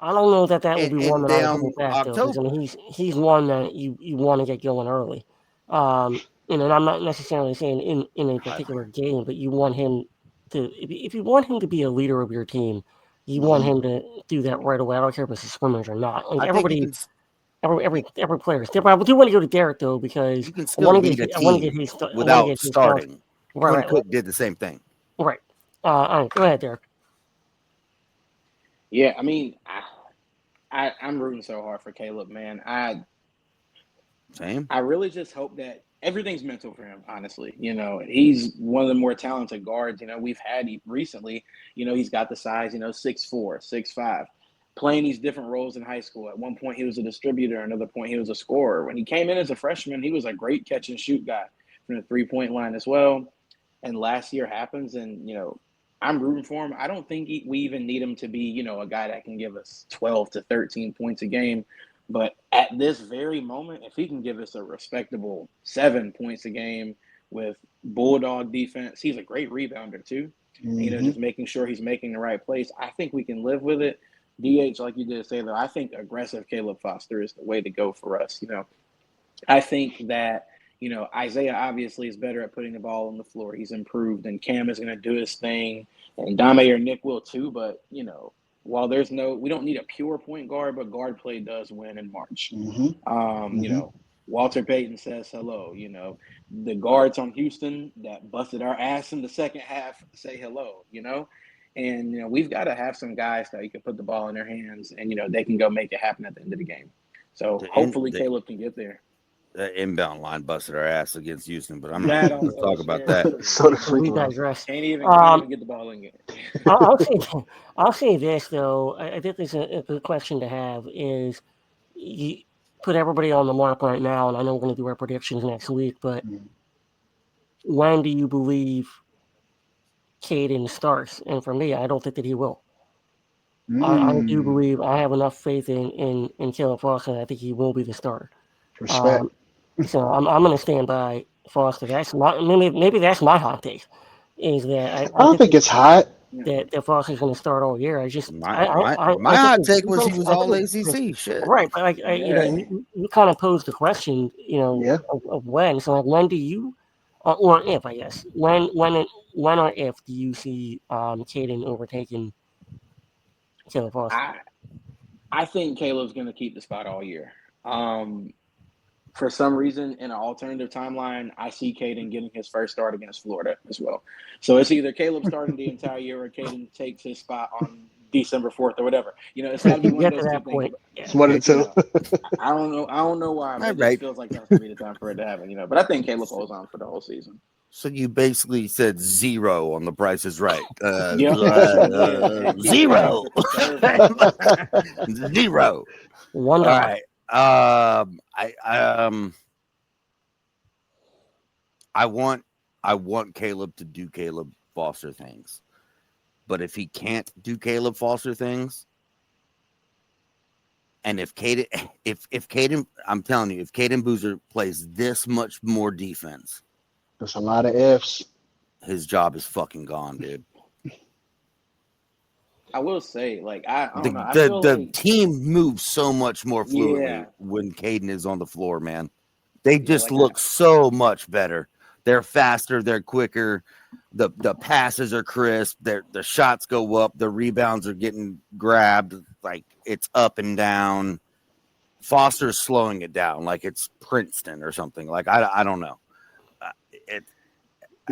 I don't know that would be one in that I would hold damn back though, because I October." mean he's one that you want to get going early. And I'm not necessarily saying in a particular game, but you want him to if you want him to be a leader of your team, you want Mhm. him to do that right away. I don't care if it's a scrimmage or not. Like I think you every player is different. I do want to go to Derek though because can still lead a I want to get team I want to without get his thoughts. starting. Quinn Right, Cook did the same thing. right. All right, go ahead, Derek. Yeah, I mean, I'm rooting so hard for Caleb, man. Same. I really just hope that everything's mental for him, honestly. He's one of the more talented guards, we've had recently. He's got the size, 6'4", 6'5", playing these different roles in high school. At one point, he was a distributor. Another point, he was a scorer. When he came in as a freshman, he was a great catch and shoot guy from the three-point line as well. And last year happens, and, I'm rooting for him. I don't think we even need him to be, a guy that can give us 12 to 13 points a game. But at this very moment, if he can give us a respectable 7 points a game with bulldog defense, he's a great rebounder too. Mhm. Just making sure he's making the right plays. I think we can live with it. DH, like you did say, though, I think aggressive Caleb Foster is the way to go for us. I think that, Isaiah obviously is better at putting the ball on the floor. He's improved, and Cam is going to do his thing, and Dame or Nick will too. But, while we don't need a pure point guard, but guard play does win in March. Mhm. Mhm. Walter Payton says hello. The guards on Houston that busted our ass in the second half say hello, and, we've got to have some guys that you can put the ball in their hands and, they can go make it happen at the end of the game. So The in, hopefully the Caleb can get there. inbound line busted our ass against Houston, but I'm not That going to talk also, about yeah. that. So the we freak loss. digress. Can't even get the ball in it. I'll say I'll say this though. I think it's a good question to have is you put everybody on the mark right now, and I know we're going to do our predictions next week, but Mm. when do you believe Caden starts? And for me, I don't think that he will. I do Mm. believe I have enough faith in Caleb Foster that I think he will be the starter. Respect. Um, so I'm going to stand by Foster. That's my maybe that's my hot take is that I I don't think think it's hot. Yeah. that Foster's going to start all year. I just My I think hot his take was he defense. was I think all his defense. ACC. Shit. Right, but Yeah. you kind of posed the question, Yeah. of when. So like, when do you, or if I guess, when or if do you see Caden overtaking Caleb Foster? I think Caleb's going to keep the spot all year. For some reason, in an alternative timeline, I see Caden getting his first start against Florida as well. So it's either Caleb starting the entire year or Caden takes his spot on December 4th or whatever. It's got to If be you one of get to those two that things. point, yeah. It's one of the You two. know, I don't know. I don't know why, but All it just right. feels like that's going to be the time for it to happen. But I think Caleb holds on for the whole season. So you basically said zero on The Price is Right. Yep, I sure did, man. Keep it Zero. conservative. Zero. $1. All right. I want Caleb to do Caleb Foster things. But if he can't do Caleb Foster things, and if Caden, I'm telling you, if Caden Boozer plays this much more defense, There's a lot of ifs. his job is fucking gone, dude. I will say, I The don't know. I the, feel the like, team moves so much more fluidly yeah, when Caden is on the floor, man. They yeah, just look so much better. They're faster, they're quicker. The passes are crisp. The shots go up. The rebounds are getting grabbed. Like it's up and down. Foster's slowing it down, like it's Princeton or something. Like I don't know. It,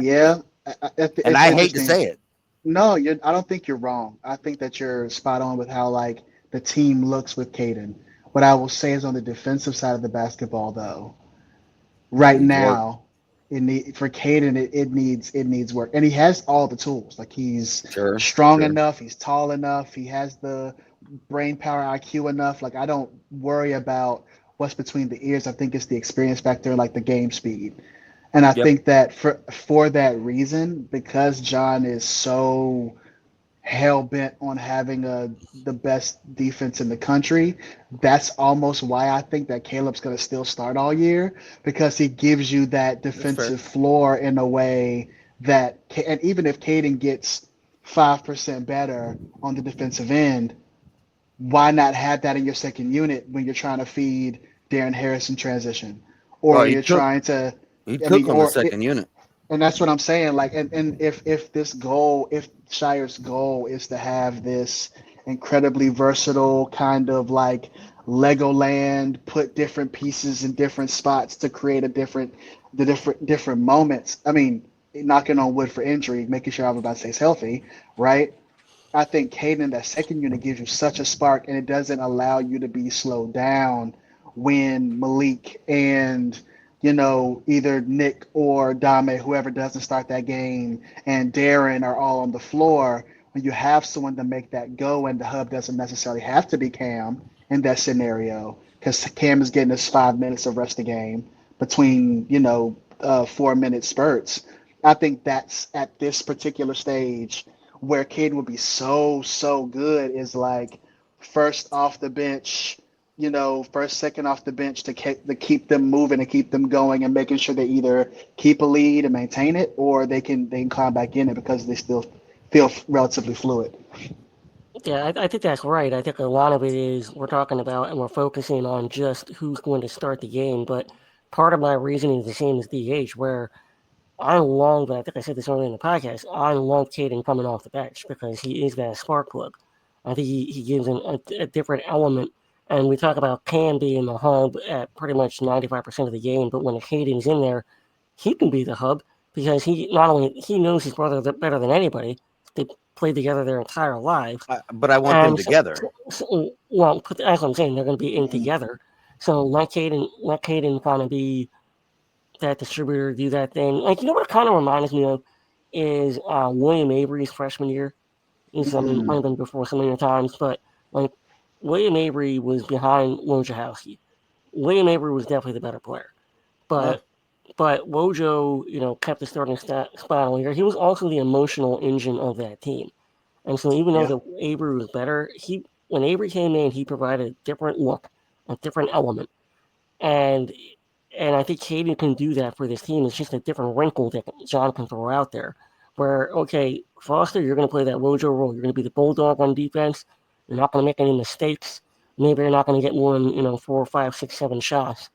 Yeah. and It's I hate to interesting. say it. No, I don't think you're wrong. I think that you're spot on with how like the team looks with Caden. What I will say is on the defensive side of the basketball, though, right Needs work. now, for Caden, it needs work, and he has all the tools. Like he's Sure, strong sure. enough, he's tall enough, he has the brain power, IQ enough. Like I don't worry about what's between the ears. I think it's the experience factor, and like the game speed. And I Yep. think that for that reason, because John is so hell bent on having the best defense in the country, that's almost why I think that Caleb's going to still start all year because he gives you that That's fair. defensive floor in a way that, and even if Caden gets 5% better on the defensive end, why not have that in your second unit when you're trying to feed Darren Harris in transition, or Oh, when you're trying to, he'd I cook mean, on the second unit. and that's what I'm saying. Like, and if this goal, if Shire's goal is to have this incredibly versatile kind of like Legoland, put different pieces in different spots to create different moments. I mean, knocking on wood for injury, making sure everybody stays healthy, right? I think Caden, that second unit gives you such a spark, and it doesn't allow you to be slowed down when Malik and either Nick or Dame, whoever doesn't start that game, and Darren are all on the floor. When you have someone to make that go, and the hub doesn't necessarily have to be Cam in that scenario, because Cam is getting his 5 minutes of rest a game between 4 minute spurts. I think that's at this particular stage where Caden would be so good is like first off the bench, first, second off the bench to keep them moving and keep them going and making sure they either keep a lead and maintain it or they can climb back in it because they still feel relatively fluid. Yeah, I think that's right. I think a lot of it is we're talking about and we're focusing on just who's going to start the game. But part of my reasoning is the same as DH, where I love, I think I said this earlier in the podcast, I love Caden coming off the bench because he is that spark plug. I think he gives a different element. And we talk about Cam being the hub at pretty much 95% of the game, but when Caden's in there, he can be the hub because he not only he knows his brother better than anybody. They played together their entire lives. But I want them And together. well, as I'm saying, they're going to be in Mhm. together. So let Caden kind of be that distributor, do that thing. Like, you know what it kind of reminds me of is William Avery's freshman year. Is, I mean, Mm-hmm. might have been before so many times, but like William Avery was behind Wojciechowski. William Avery was definitely the better player, Yeah. but Wojo, kept the starting spot all year. He was also the emotional engine of that team, and so even though Yeah. the Avery was better, when Avery came in, he provided a different look, a different element, and I think Caden can do that for this team. It's just a different wrinkle that John can throw out there. Where, okay, Foster, you're going to play that Wojo role. You're going to be the bulldog on defense. You're not going to make any mistakes. Maybe you're not going to get more than 4, 5, 6, 7 shots.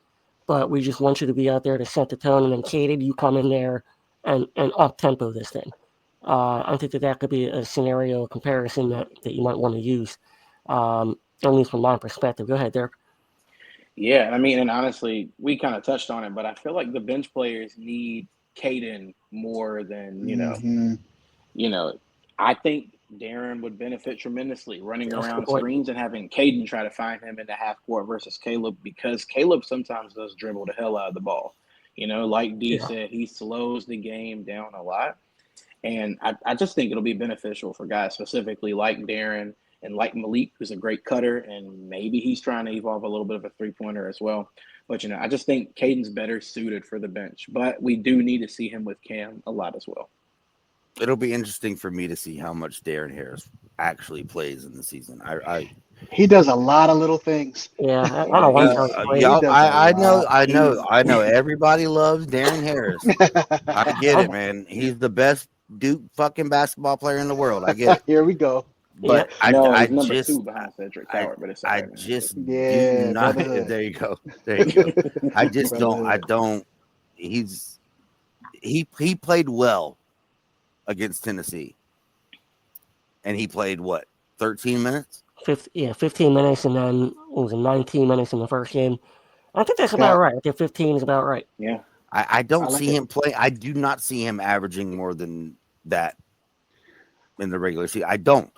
But we just want you to be out there to set the tone. And then Caden, you come in there and up tempo this thing. I think that could be a scenario comparison that you might want to use, at least from my perspective. Go ahead, Derek. Yeah, I mean, and honestly, we kind of touched on it, but I feel like the bench players need Caden more than Mm-hmm. you know. I think Darren would benefit tremendously running That's a good around point. screens and having Caden try to find him in the half court versus Caleb because Caleb sometimes does dribble the hell out of the ball. Like D Yeah. said, he slows the game down a lot. And I just think it'll be beneficial for guys specifically like Darren and like Malik, who's a great cutter, and maybe he's trying to evolve a little bit of a three-pointer as well. But I just think Caden's better suited for the bench. But we do need to see him with Cam a lot as well. It'll be interesting for me to see how much Darren Harris actually plays in the season. He does a lot of little things. Yeah, I Yeah, don't like how he's he He plays. yeah, does a lot. I know. Everybody loves Darren Harris. I get it, man. He's the best Duke fucking basketball player in the world. I get it. Here we go. Yeah, But no, he's number two behind Cedric I Howard, but it's all I right, man. just do Yeah, not. brotherhood. There you go. There you go. I just don't. I Brotherhood. don't. He played well against Tennessee, and he played what 13 minutes. 15 minutes, and then what was it, 19 minutes in the first game. I think that's about That right. I think 15 is about right. Yeah. I I don't like see it. him play. I do not see him averaging more than that in the regular season. I don't.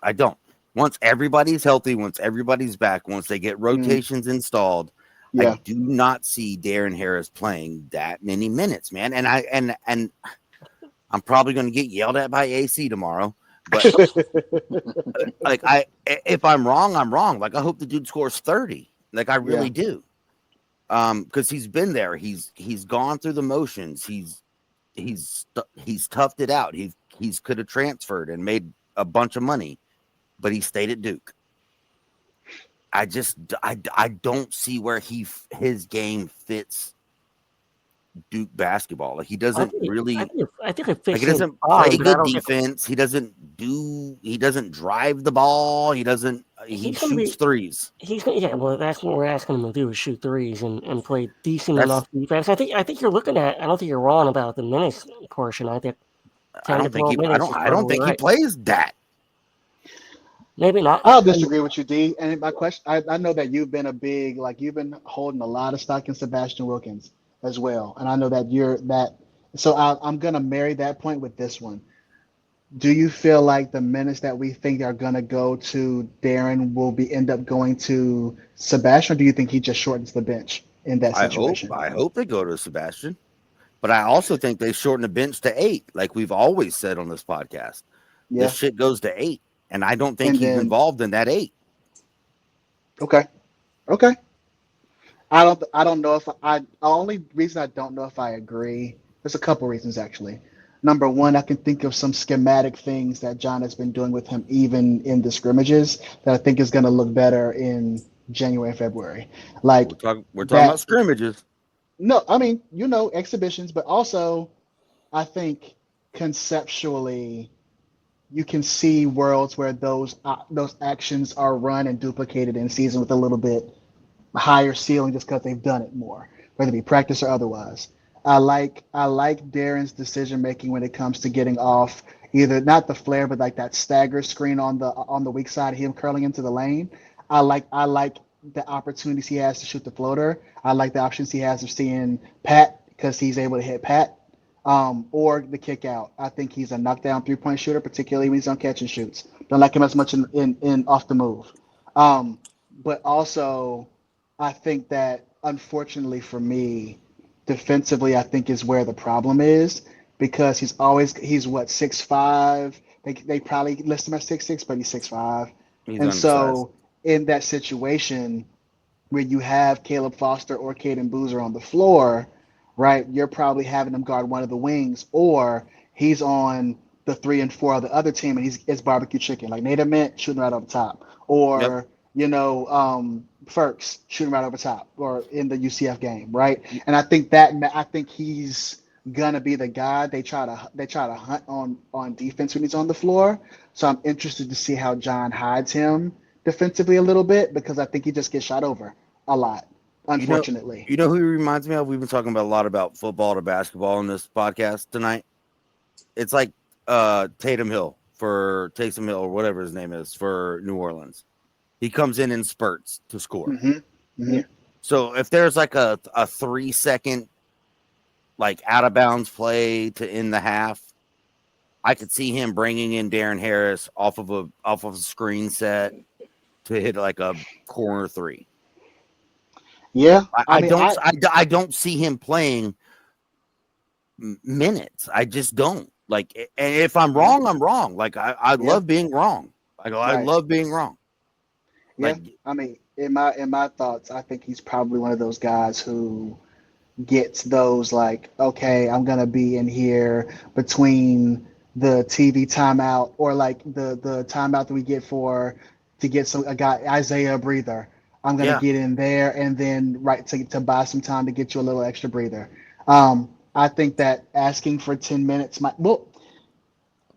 Once everybody's healthy, once everybody's back, once they get rotations installed, I Yeah. do not see Darren Harris playing that many minutes, man. And I'm probably going to get yelled at by AC tomorrow. But like if I'm wrong, I'm wrong. Like I hope the dude scores 30. Like I really do. Because he's been there. He's gone through the motions. He's toughed it out. He's could have transferred and made a bunch of money, but he stayed at Duke. I don't see where his game fits Duke basketball. Like he doesn't really. I think it fits Like he in doesn't fine, play but I good don't think defense. He doesn't drive the ball. He he's going to shoots be. threes. He's going. Yeah, well, that's what we're asking him to do is shoot threes and play decent That's enough defense. I think you're looking at. I don't think you're wrong about the minutes portion. I think 10 to 12 minutes is I don't probably think he right. plays that. Maybe not. I'll disagree with you, D. And my question, I know that you've been you've been holding a lot of stock in Sebastian Wilkins as well. And I know that so I'm going to marry that point with this one. Do you feel like the minutes that we think are going to go to Darren will end up going to Sebastian, or do you think he just shortens the bench in that situation? I hope they go to Sebastian. But I also think they shorten the bench to 8, like we've always said on this podcast. This Yeah. shit goes to 8, and I don't think And he's then, involved in that 8. okay. I don't know if the only reason I don't know if I agree, there's a couple reasons actually. Number one, I can think of some schematic things that John has been doing with him even in the scrimmages that I think is going to look better in January and February. Like We're talking that. about scrimmages. No, I mean, exhibitions, but also I think conceptually you can see worlds where those actions are run and duplicated in season with a little bit higher ceiling just because they've done it more, whether it be practice or otherwise. I like Darren's decision making when it comes to getting off either not the flare but like that stagger screen on the weak side of him curling into the lane. I like the opportunities he has to shoot the floater. I like the options he has of seeing Pat because he's able to hit Pat. Or the kick out. I think he's a knockdown 3-point shooter, particularly when he's on catch and shoots. Don't like him as much in off the move. But also I think that unfortunately for me, defensively, I think is where the problem is because he's what 6'5". They probably list him at 6'6", but he's 6'5". He's And undersized. so in that situation where you have Caleb Foster or Caden Boozer on the floor, right, you're probably having him guard one of the wings, or he's on the 3 and 4 of the other team and it's barbecue chicken, like Native Mint shooting right over top, Yep. or Ferks shooting right over top, or in the UCF game, right? And I think he's gonna be the guy they try to hunt on defense when he's on the floor. So I'm interested to see how John hides him defensively a little bit because I think he just gets shot over a lot, You know, unfortunately. you know who he reminds me of? We've been talking about a lot about football to basketball in this podcast tonight. It's like Taysom Hill or whatever his name is for New Orleans. He comes in spurts to score. Mm-hmm. Mm-hmm. Yeah. So if there's like a 3 second like out of bounds play to end the half, I could see him bringing in Darren Harris off of a screen set to hit like a corner three. Yeah, I don't see him playing minutes. I just don't. Like, and if I'm wrong, I'm wrong. Like, I yeah, love being wrong. I right. love being wrong. Yeah, Like, I mean, in my thoughts, I think he's probably one of those guys who gets those like, okay, I'm gonna be in here between the TV timeout or like the timeout that we get for to get a guy Isaiah a breather. I'm gonna yeah, get in there and then right to buy some time to get you a little extra breather. I think that asking for 10 minutes might well,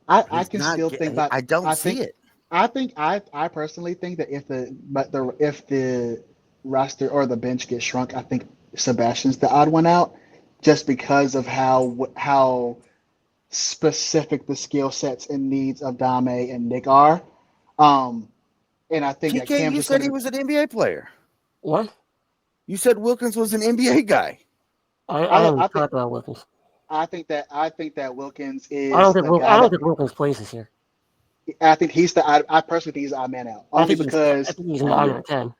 I he's can not. still think about I don't I see think it. I personally think that if the roster or the bench gets shrunk, I think Sebastian's the odd one out, just because of how specific the skill sets and needs of Dame and Nick are. Um, and I think that TK, Cam's you just said gonna he be was an NBA player. What? You said Wilkins was an NBA guy. I I don't even I think talk about Wilkins. I think that Wilkins is the guy I don't that think Wilkins plays this year. I think I personally think he's the odd man out only I because think he's I 9 or 10.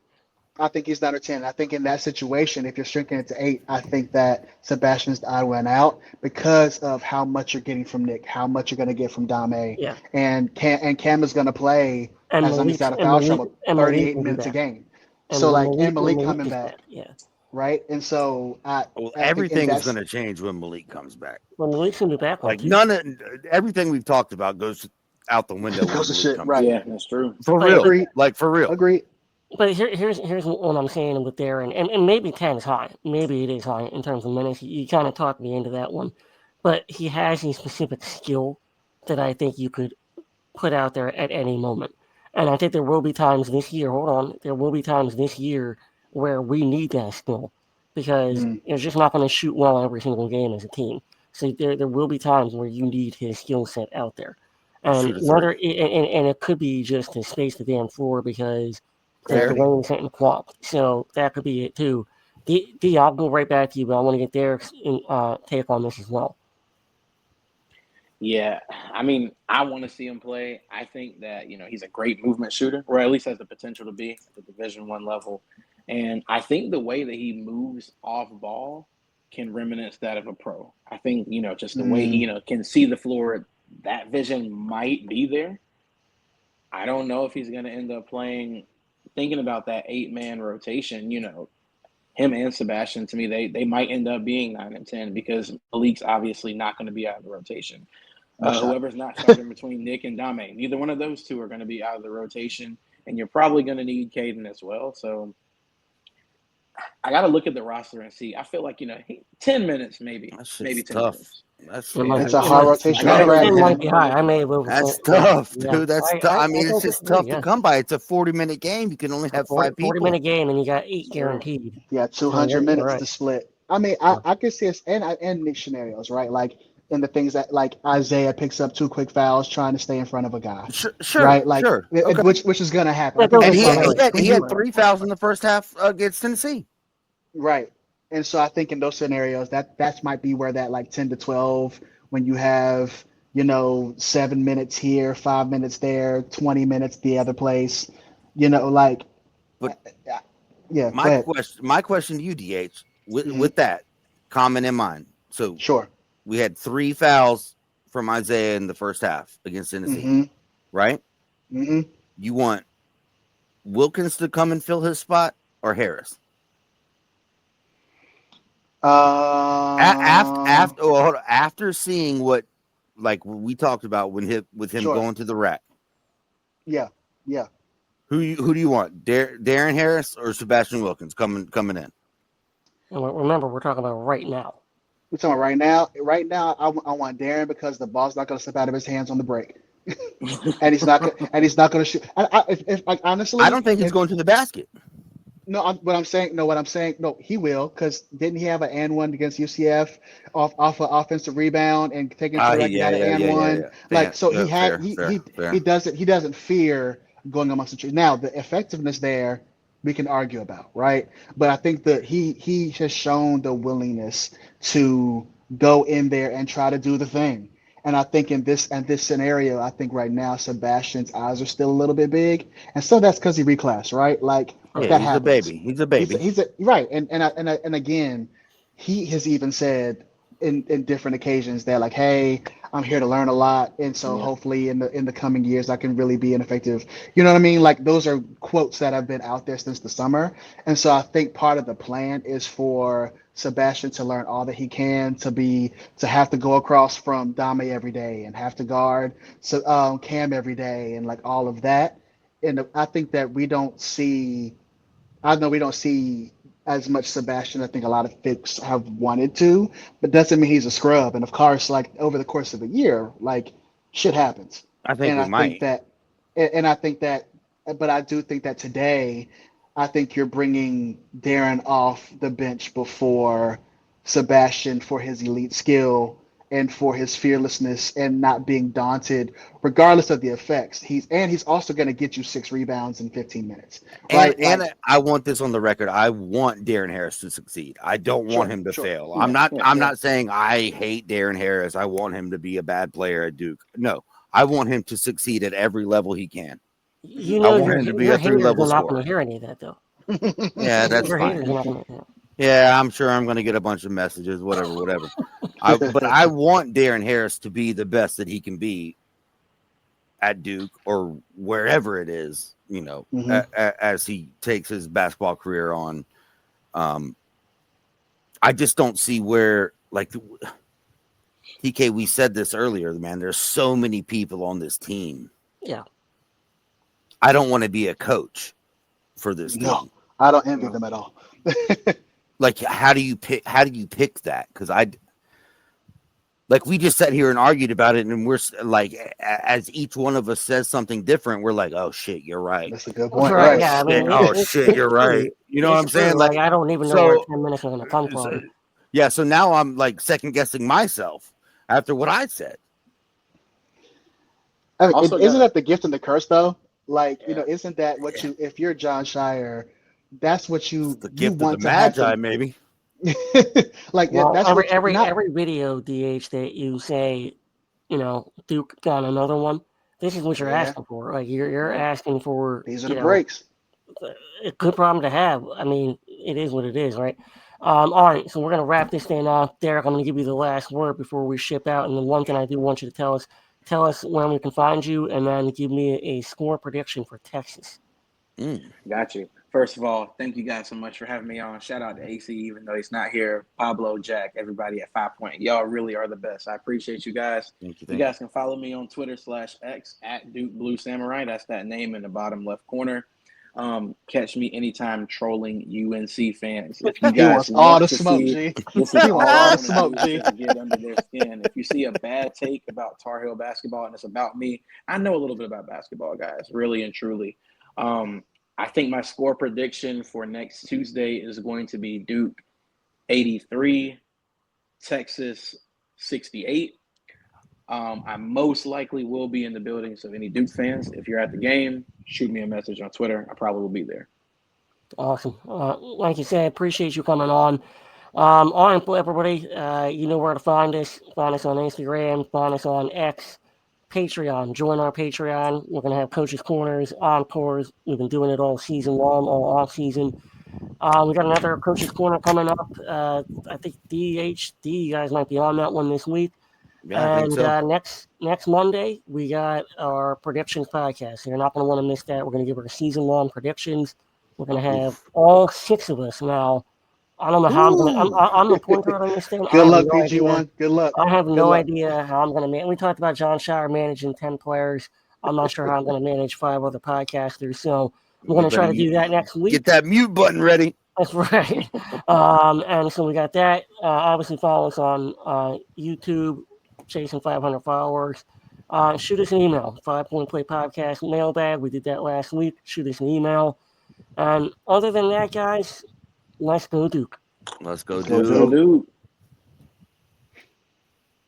I think he's 9 or 10. I think in that situation, if you're shrinking it to 8, I think that Sebastian's the odd one out because of how much you're getting from Nick, how much you're going to get from Dame, Yeah, and Cam is going to play and as long as he's out of foul trouble, Malik 38 will be minutes a back, game. So like, and and Malik Malik coming is back. back, Yeah, right? And so Well, I think in everything is that's going to change when Malik comes back. well, Malik's gonna be back on Like Tuesday. everything we've talked about goes out the window when goes to Malik shit, comes right? back. Yeah, that's true. For But real, Agreed, like for real. agreed. here's what I'm saying with Darren, and maybe 10 is high. Maybe it is high in terms of minutes. You kind of talked me into that one, but he has a specific skill that I think you could put out there at any moment. And I think there will be times this year, hold on, there will be times this year where we need that skill because Mm, it's just not going to shoot well every single game as a team. So there will be times where you need his skill set out there. And Shoot a three. whether and it could be just to space the damn floor because the Fair. lane is getting clogged. So that could be it too. D, I'll go right back to you, but I want to get Derek's take on this as well. Yeah, I mean, I want to see him play. I think that he's a great movement shooter, or at least has the potential to be at the Division I level. And I think the way that he moves off ball can reminisce that of a pro. I think just the way he mm, can see the floor, that vision might be there. I don't know if he's going to end up playing. Thinking about that 8-man rotation, him and Sebastian, to me, they might end up being 9 and 10 because Malik's obviously not going to be out of the rotation. no shot. Whoever's not starting between Nick and Dame, neither one of those two are going to be out of the rotation, and you're probably going to need Caden as well. So I got to look at the roster and see. I feel like 10 minutes maybe, That maybe shit's 10 tough. minutes. That's It might Yeah, It's be, a it hard might, I rotation to got to 10, look crack, 10 at it. might man. be high. I may have That's overthink. tough, Yeah, dude. That's tough. I mean, it's don't just tough disagree. to Yeah, come by. It's a 40-minute game. You can only have 5 people. 40-minute game, and you got 8 True. guaranteed. Yeah, So 200 you're minutes right. to split. I mean, Yeah. I could see us and Nick scenarios, right? Like in the things that like Isaiah picks up 2 quick fouls trying to stay in front of a guy, Sure, right? Like sure. Okay. which is gonna happen. I But think those are And that's he why he scenarios. had when he you had 3 fouls in the first half against Tennessee. right. And so I think in those scenarios that might be where that like 10 to 12 when you have 7 minutes here, 5 minutes there, 20 minutes the other place, like But Yeah, go ahead. My question to you, DH, Mhm. with that comment in mind. So Sure. we had 3 fouls from Isaiah in the first half against Tennessee, Mm-hmm. right? Mm-hmm. You want Wilkins to come and fill his spot or Harris? Um. After seeing what like we talked about with him Sure. going to the rack, Yeah. Yeah. who do you want? Darren Harris or Sebastian Wilkins coming in? And remember, we're talking about right now. We're talking about right now. Right now, I want Darren because the ball's not going to slip out of his hands on the break, and he's not. And he's not going to shoot. If like, I honestly, don't think it's if going to the basket. no, what I'm saying, no, what I'm saying, no, he will because didn't he have an and one against UCF off an offensive rebound and taking to the rack and got an and one? Like so, he had Fair. he doesn't fear going amongst the trees. Now the effectiveness there we can argue about, right? But I think that he has shown the willingness to go in there and try to do the thing. And I think in this scenario, I think right now Sebastian's eyes are still a little bit big, and so that's because he reclassed, right? Like Right. Yeah, that he's a happens. baby. He's a He's baby. he's a right, and again, he has even said in different occasions that like, hey, I'm here to learn a lot, and so Yeah. hopefully in the coming years I can really be an effective. You know what I mean? Like those are quotes that have been out there since the summer, and so I think part of the plan is for Sebastian to learn all that he can to have to go across from Dame every day and have to guard Cam every day and like all of that. And I think that we don't see I know we don't see as much Sebastian. I think a lot of folks have wanted to, but doesn't mean he's a scrub. And of course, like over the course of a year, like shit happens. I think And we I think might. that, and I think that, but I do think that today, I think you're bringing Darren off the bench before Sebastian for his elite skill and for his fearlessness and not being daunted regardless of the effects. He's also going to get you 6 rebounds in 15 minutes, And right? and Like, I want this on the record. I want Darren Harris to succeed. I don't want sure, him to sure. fail. I'm Yeah. not Yeah. I'm Yeah. not saying I hate Darren Harris. I want him to be a bad player at Duke. No. I want him to succeed at every level he can. You I know, want him to be your a haters three-level are not going scorer. to hear any of that, though. Yeah, that's Your fine. haters are not going to. Yeah, I'm sure I'm going to get a bunch of messages, whatever. But I want Darren Harris to be the best that he can be at Duke or wherever it is, Hmm. as he takes his basketball career on. I just don't see where, like, TK, we said this earlier, man. There's so many people on this team. Yeah. I don't want to be a coach for this No, team. I don't envy No. them at all. Like, how do you pick that? Because like we just sat here and argued about it, and we're like, as each one of us says something different, we're like, oh shit, you're right. That's a good That's point, right. Oh right? Yeah. I shit, mean, oh shit, you're right. true. You know what I'm It's saying? true. Like, I don't even know where So 10 minutes are going to come from. yeah, so now I'm like second guessing myself after what I said. I mean, Also isn't got that the gift and the curse though? Like, yeah. isn't that what if you're Jon Scheyer, that's what It's you the you gift of the want to Magi, happen. maybe. Like Well, that's what not every video, DH, that you say, Duke got another one, this is what you're yeah, asking for. Like, you're Yeah. asking for, these are the breaks. a good problem to have. I mean, it is what it is, right? All right, so we're gonna wrap this thing off. Derek, I'm gonna give you the last word before we ship out. And the one thing I do want you to tell us when we can find you, and then give me a score prediction for Texas. Got you. First of all, thank you guys so much for having me on. Shout out to AC, even though he's not here. Pablo, Jack, everybody at 5 Point. Y'all really are the best. I appreciate you guys. Thank you. You guys can follow me on Twitter/X at Duke Blue Samurai. That's that name in the bottom left corner. Catch me anytime trolling UNC fans. If you He guys wants all want the to smoke, see, G. this is He wants all I all the want to smoke, do is G. just get under their skin. If you see a bad take about Tar Heel basketball and it's about me, I know a little bit about basketball, guys, really and truly. I think my score prediction for next Tuesday is going to be Duke 83, Texas 68. I most likely will be in the building. So, any Duke fans, if you're at the game, shoot me a message on Twitter. I probably will be there. Awesome. Like you said, appreciate you coming on. All right, everybody, you know where to find us. Find us on Instagram, find us on X, Patreon. Join our Patreon. We're going to have Coaches Corners, Encores. We've been doing it all season long, all off season. We got another Coach's Corner coming up. I think DHD, you guys might be on that one this week. Yeah, I think And so. next Monday, we got our predictions podcast. You're not going to want to miss that. We're going to give our season-long predictions. We're going to have all 6 of us now. I don't know how I'm going to. I'm the point guard on this thing. I Good have luck, no idea. PG1. Good luck. I have Good no luck. idea how I'm going to manage. We talked about Jon Scheyer managing 10 players. I'm not sure how I'm going to manage 5 other podcasters. So we're going to try to do that next week. Get that mute button ready. That's right. And so we got that. Obviously, follow us on YouTube, chasing 500 followers. Shoot us an email, 5 Point Play Podcast mailbag. We did that last week. Shoot us an email. And other than that, guys, let's go Duke. Let's go, Let's go, dude. So, dude.